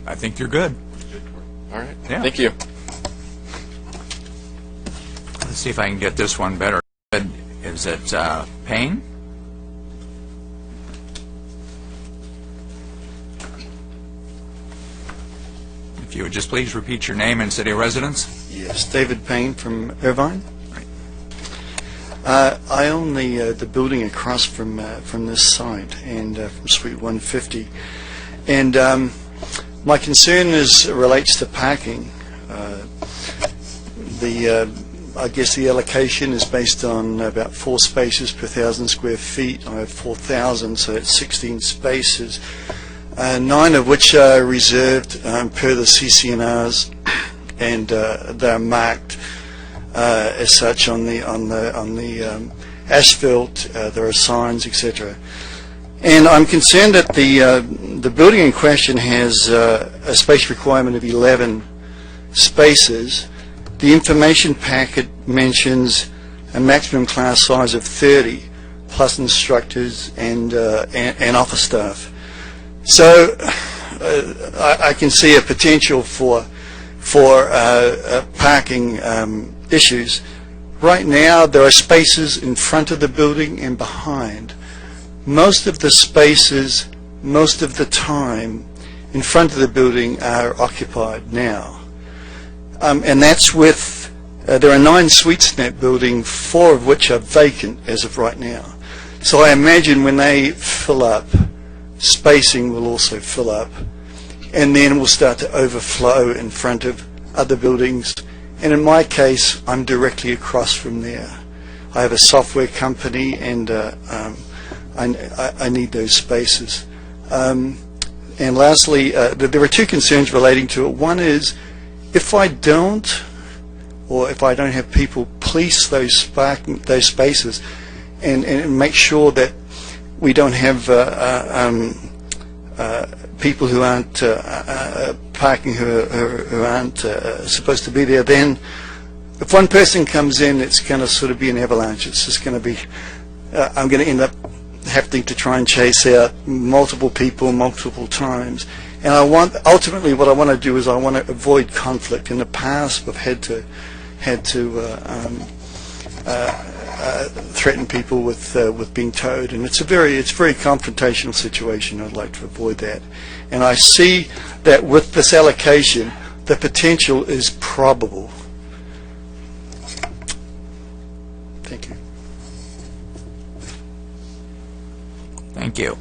I think you're good. All right. Yeah. Thank you. Let's see if I can get this one better. Is it Payne? If you would just please repeat your name and city of residence. Yes, David Payne from Irvine. I own the building across from this site and from Suite 150, and my concern relates to parking. I guess the allocation is based on about 4 spaces per 1,000 square feet. I have 4,000, so it's 16 spaces. 9 of which are reserved per the CCNRs, and they're marked as such on the asphalt. There are signs, etc. And I'm concerned that the building in question has a space requirement of 11 spaces. The information packet mentions a maximum class size of 30, plus instructors and office staff. So I can see a potential for parking issues. Right now, there are spaces in front of the building and behind. Most of the spaces, most of the time, in front of the building are occupied now. And that's with, there are 9 suites in that building, 4 of which are vacant as of right now. So I imagine when they fill up, spacing will also fill up, and then will start to overflow in front of other buildings. And in my case, I'm directly across from there. I have a software company, and I need those spaces. And lastly, there are 2 concerns relating to it. One is, if I don't have people police those spaces and make sure that we don't have people who aren't parking who aren't supposed to be there, then if one person comes in, it's going to sort of be an avalanche. It's just going to be, I'm going to end up having to try and chase out multiple people multiple times. And ultimately what I want to do is I want to avoid conflict. In the past, we've had to threaten people with being towed, and it's a very confrontational situation. I'd like to avoid that. And I see that with this allocation, the potential is probable. Thank you. Thank you.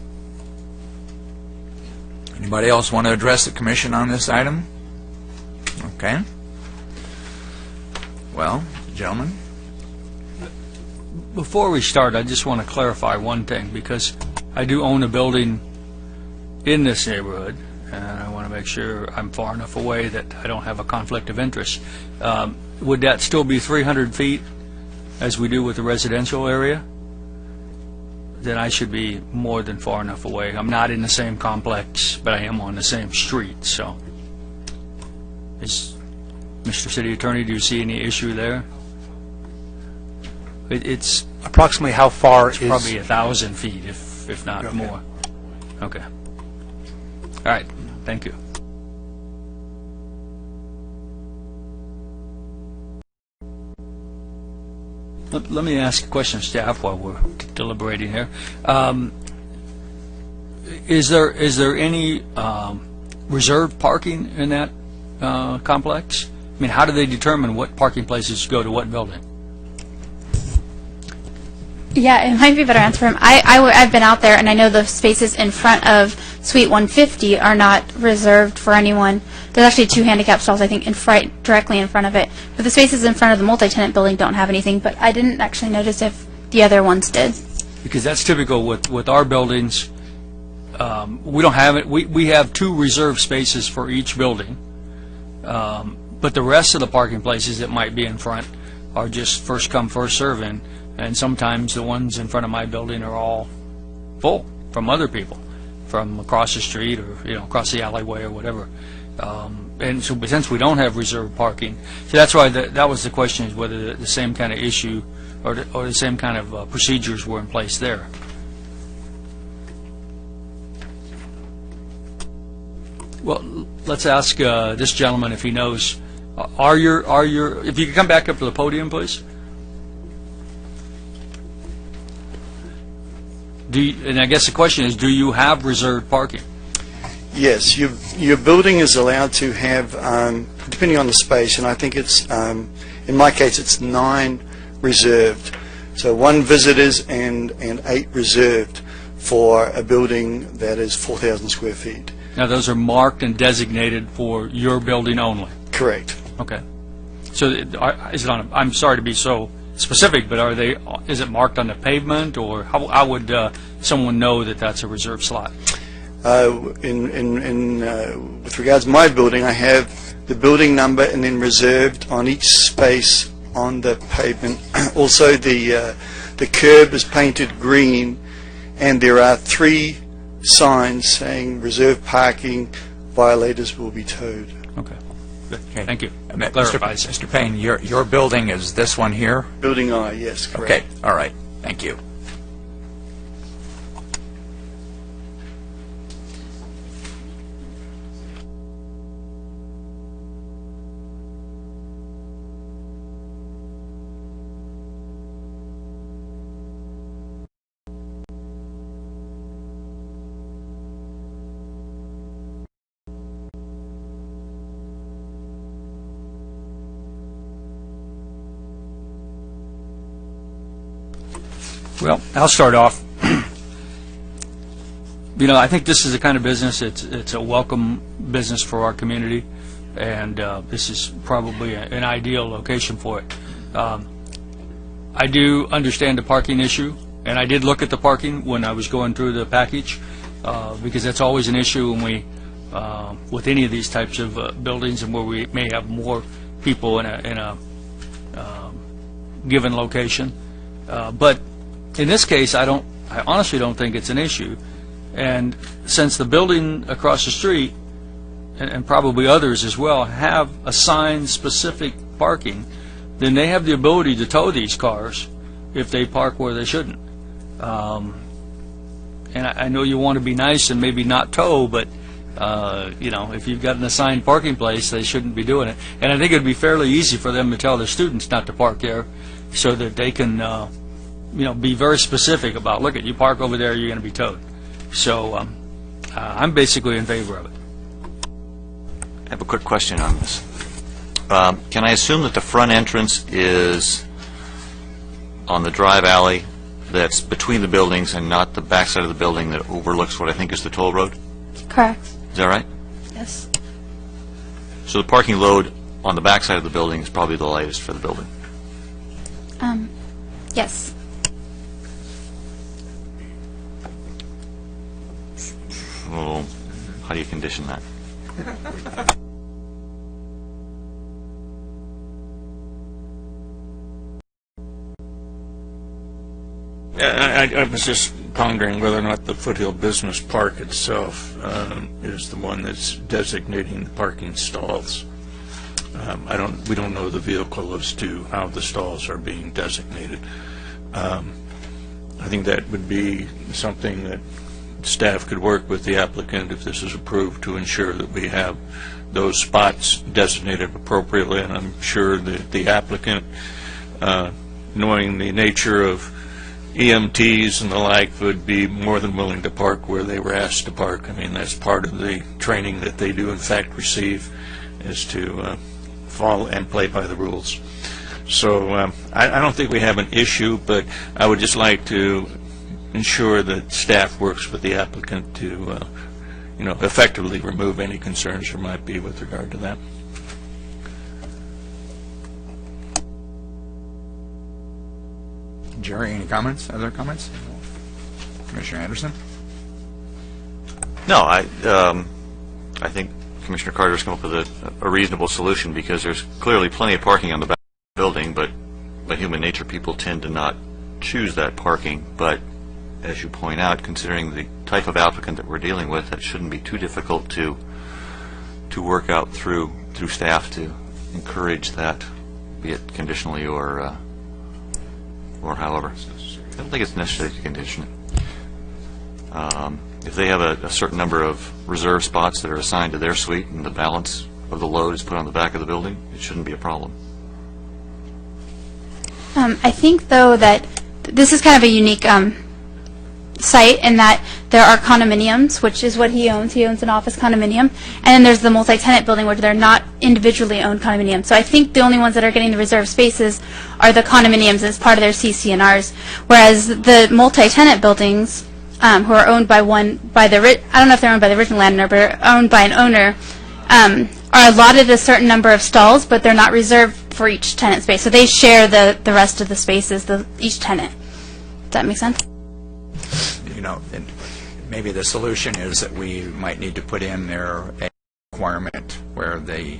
Anybody else want to address the commission on this item? Okay. Well, gentlemen. Before we start, I just want to clarify one thing, because I do own a building in this neighborhood, and I want to make sure I'm far enough away that I don't have a conflict of interest. Would that still be 300 feet as we do with the residential area, then I should be more than far enough away. I'm not in the same complex, but I am on the same street, so. Mr. City Attorney, do you see any issue there? It's Approximately how far is... probably 1,000 feet, if not more. Okay. All right, thank you. Let me ask a question of staff while we're deliberating here. Is there any reserved parking in that complex? I mean, how do they determine what parking places go to what building? Yeah, it might be a better answer for him. I've been out there, and I know the spaces in front of Suite 150 are not reserved for anyone. There's actually 2 handicap stalls, I think, directly in front of it. But the spaces in front of the multi-tenant building don't have anything, but I didn't actually notice if the other ones did. Because that's typical with our buildings. We don't have it. We have 2 reserved spaces for each building. But the rest of the parking places that might be in front are just first come, first serve, and sometimes the ones in front of my building are all full from other people, from across the street or across the alleyway or whatever. And so, but since we don't have reserved parking, so that's why that was the question, is whether the same kind of issue or the same kind of procedures were in place there. Well, let's ask this gentleman if he knows. If you could come back up to the podium, please. And I guess the question is, do you have reserved parking? Yes, your building is allowed to have, depending on the space, and I think it's, in my case, it's 9 reserved. So 1 visitors and 8 reserved for a building that is 4,000 square feet. Now, those are marked and designated for your building only? Correct. Okay. So is it on, I'm sorry to be so specific, but is it marked on the pavement, or how would someone know that that's a reserved slot? With regards to my building, I have the building number and then reserved on each space on the pavement. Also, the curb is painted green, and there are 3 signs saying reserved parking, violators will be towed. Okay. Good. Thank you. Mr. Payne, your building is this one here? Building I, yes, correct. Okay, all right. Thank you. Well, I'll start off. I think this is the kind of business, it's a welcome business for our community, and this is probably an ideal location for it. I do understand the parking issue, and I did look at the parking when I was going through the package, because that's always an issue when we, with any of these types of buildings, and where we may have more people in a given location. But in this case, I honestly don't think it's an issue. And since the building across the street, and probably others as well, have assigned specific parking, then they have the ability to tow these cars if they park where they shouldn't. And I know you want to be nice and maybe not tow, but if you've got an assigned parking place, they shouldn't be doing it. And I think it would be fairly easy for them to tell their students not to park there, so that they can be very specific about, look, you park over there, you're going to be towed. So I'm basically in favor of it. I have a quick question on this. Can I assume that the front entrance is on the drive alley that's between the buildings and not the back side of the building that overlooks what I think is the toll road? Correct. Is that right? Yes. So the parking load on the back side of the building is probably the lightest for the building? Yes. Oh, how do you condition that? I was just pondering whether or not the Foothill Business Park itself is the one that's designating the parking stalls. We don't know the vehicle as to how the stalls are being designated. I think that would be something that staff could work with the applicant if this is approved to ensure that we have those spots designated appropriately, and I'm sure that the applicant, knowing the nature of EMTs and the like, would be more than willing to park where they were asked to park. I mean, that's part of the training that they do in fact receive, is to follow and play by the rules. So I don't think we have an issue, but I would just like to ensure that staff works with the applicant to effectively remove any concerns there might be with regard to that. Jerry, any comments? Other comments? Commissioner Anderson? No, I think Commissioner Carter's come up with a reasonable solution, because there's clearly plenty of parking on the back of the building, but by human nature, people tend to not choose that parking. But as you point out, considering the type of applicant that we're dealing with, that shouldn't be too difficult to work out through staff to encourage that, be it conditionally or however. I don't think it's necessary to condition it. If they have a certain number of reserved spots that are assigned to their suite and the balance of the load is put on the back of the building, it shouldn't be a problem. I think, though, that this is kind of a unique site in that there are condominiums, which is what he owns. He owns an office condominium. And then there's the multi-tenant building, which they're not individually owned condominiums. So I think the only ones that are getting the reserved spaces are the condominiums as part of their CC&Rs, whereas the multi-tenant buildings, who are owned by I don't know if they're owned by the original landowner, but are owned by an owner, are allotted a certain number of stalls, but they're not reserved for each tenant space. So they share the rest of the spaces, each tenant. Does that make sense? And maybe the solution is that we might need to put in there a requirement where the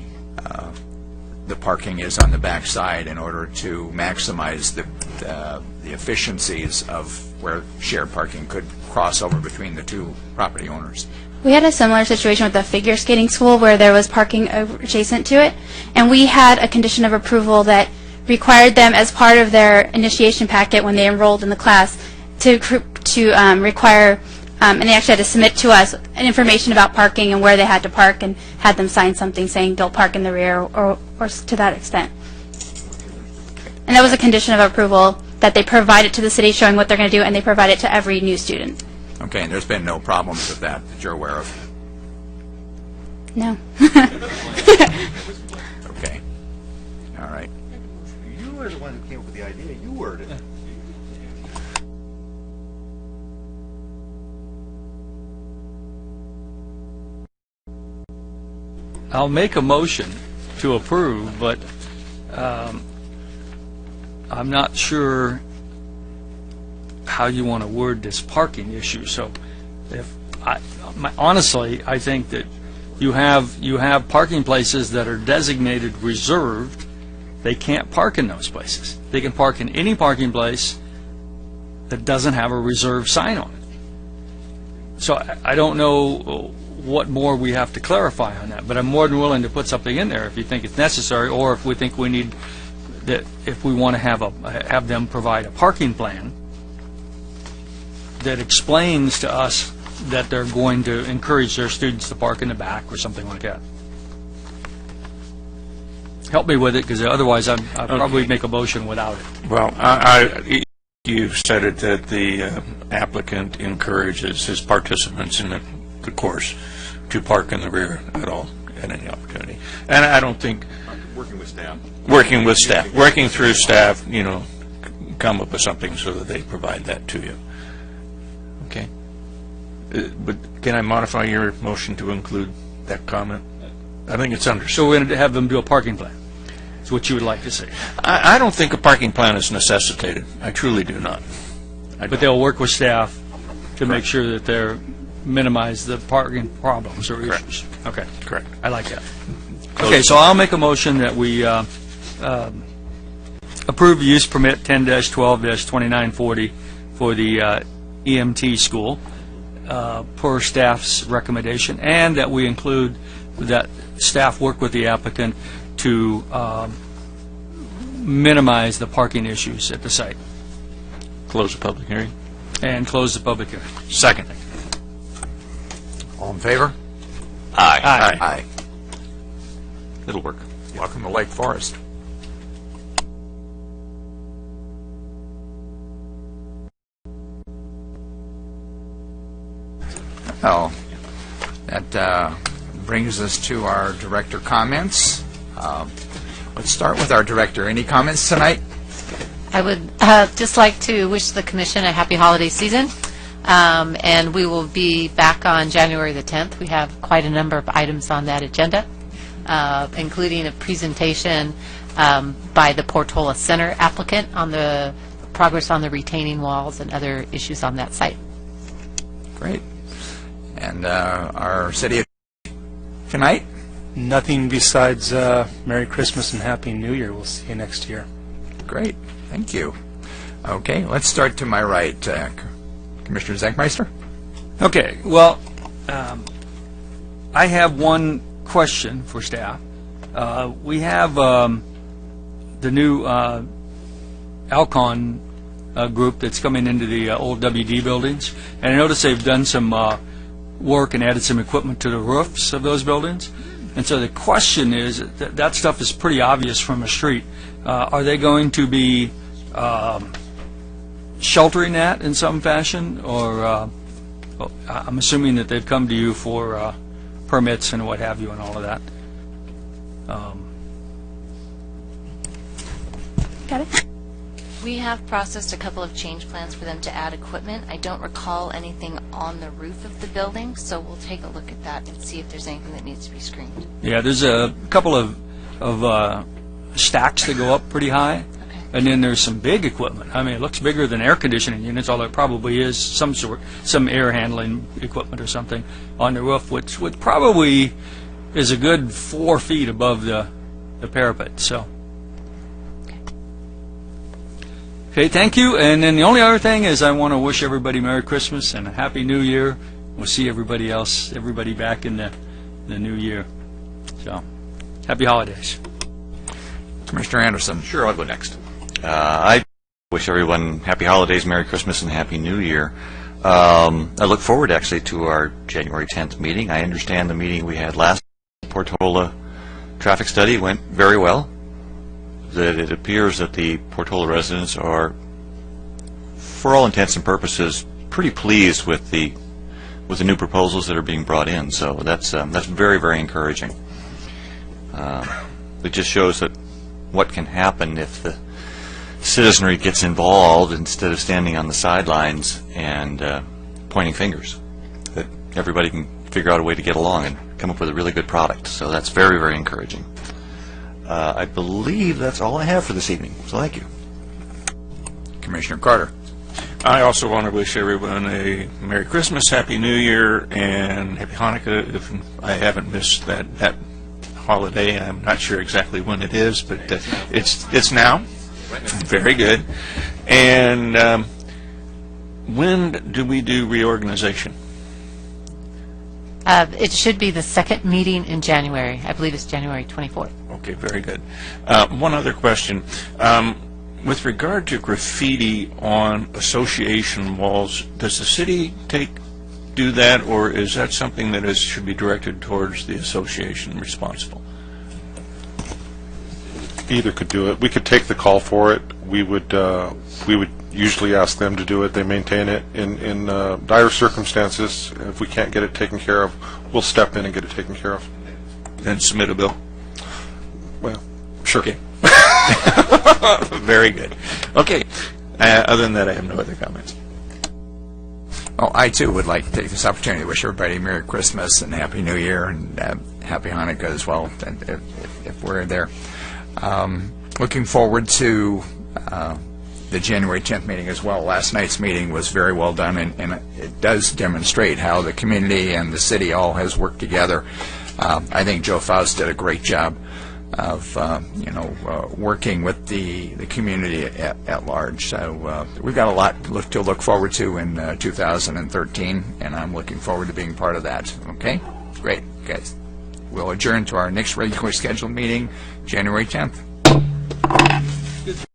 parking is on the back side in order to maximize the efficiencies of where shared parking could cross over between the two property owners. We had a similar situation with the figure skating school where there was parking adjacent to it, and we had a condition of approval that required them, as part of their initiation packet when they enrolled in the class, to require, and they actually had to submit to us information about parking and where they had to park, and had them sign something saying don't park in the rear, or to that extent. And that was a condition of approval that they provided to the city showing what they're going to do, and they provide it to every new student. Okay, and there's been no problems with that you're aware of? No. Okay. All right. You were the one who came up with the idea. You worded it. I'll make a motion to approve, but I'm not sure how you want to word this parking issue. So, honestly, I think that you have parking places that are designated reserved. They can't park in those places. They can park in any parking place that doesn't have a reserved sign on it. So I don't know what more we have to clarify on that, but I'm more than willing to put something in there if you think it's necessary, or if we think we need that, if we want to have them provide a parking plan that explains to us that they're going to encourage their students to park in the back or something like that. Help me with it, because otherwise I'd probably make a motion without it. Well, you said it that the applicant encourages his participants in the course to park in the rear at any opportunity. And I don't think... Working with staff. Working through staff, come up with something so that they provide that to you. Okay. But can I modify your motion to include that comment? I think it's understood. So we're going to have them do a parking plan. That's what you would like to see. I don't think a parking plan is necessitated. I truly do not. But they'll work with staff to make sure that they're minimize the parking problems or issues. Okay. Correct. I like that. Okay, so I'll make a motion that we approve use permit 10-12-2940 for the EMT school per staff's recommendation, and that we include that staff work with the applicant to minimize the parking issues at the site. Close the public hearing. And close the public hearing. Second. All in favor? Aye. Aye. Aye. It'll work. Welcome to Lake Forest. Oh, that brings us to our director comments. Let's start with our director. Any comments tonight? I would just like to wish the commission a happy holiday season, and we will be back on January the 10th. We have quite a number of items on that agenda, including a presentation by the Portola Center applicant on the progress on the retaining walls and other issues on that site. Great. And our city tonight? Nothing besides Merry Christmas and Happy New Year. We'll see you next year. Great. Thank you. Okay, let's start to my right. Commissioner Zankmeister? Okay, well, I have one question for staff. We have the new Alcon group that's coming into the old WD buildings, and I noticed they've done some work and added some equipment to the roofs of those buildings. And so the question is, that stuff is pretty obvious from the street. Are they going to be sheltering that in some fashion, or I'm assuming that they've come to you for permits and what have you and all of that? Got it? We have processed a couple of change plans for them to add equipment. I don't recall anything on the roof of the building, so we'll take a look at that and see if there's anything that needs to be screened. Yeah, there's a couple of stacks that go up pretty high, and then there's some big equipment. I mean, it looks bigger than air conditioning units, although it probably is some air handling equipment or something on the roof, which probably is a good 4 feet above the parapet. So. Okay, thank you. And then the only other thing is I want to wish everybody Merry Christmas and a Happy New Year. We'll see everybody back in the new year. So, happy holidays. Commissioner Anderson. Sure, I'll go next. I wish everyone happy holidays, Merry Christmas, and Happy New Year. I look forward, actually, to our January 10th meeting. I understand the meeting we had last Portola traffic study went very well. That it appears that the Portola residents are, for all intents and purposes, pretty pleased with the new proposals that are being brought in. So that's very, very encouraging. It just shows that what can happen if the citizenry gets involved instead of standing on the sidelines and pointing fingers. That everybody can figure out a way to get along and come up with a really good product. So that's very, very encouraging. I believe that's all I have for this evening, so thank you. Commissioner Carter. I also want to wish everyone a Merry Christmas, Happy New Year, and Happy Hanukkah. If I haven't missed that holiday, I'm not sure exactly when it is, but it's now. Very good. And when do we do reorganization? It should be the second meeting in January. I believe it's January 24th. Okay, very good. One other question. With regard to graffiti on association walls, does the city do that, or is that something that should be directed towards the association responsible? Either could do it. We could take the call for it. We would usually ask them to do it. They maintain it. In dire circumstances, if we can't get it taken care of, we'll step in and get it taken care of. Then submit a bill? Well, sure. Okay. Very good. Okay. Other than that, I have no other comments. Well, I, too, would like to take this opportunity to wish everybody Merry Christmas and Happy New Year and Happy Hanukkah as well, if we're there. Looking forward to the January 10th meeting as well. Last night's meeting was very well done, and it does demonstrate how the community and the city all has worked together. I think Joe Faust did a great job working with the community at large. So we've got a lot to look forward to in 2013, and I'm looking forward to being part of that. Okay? Great, guys. We'll adjourn to our next regularly scheduled meeting, January 10th.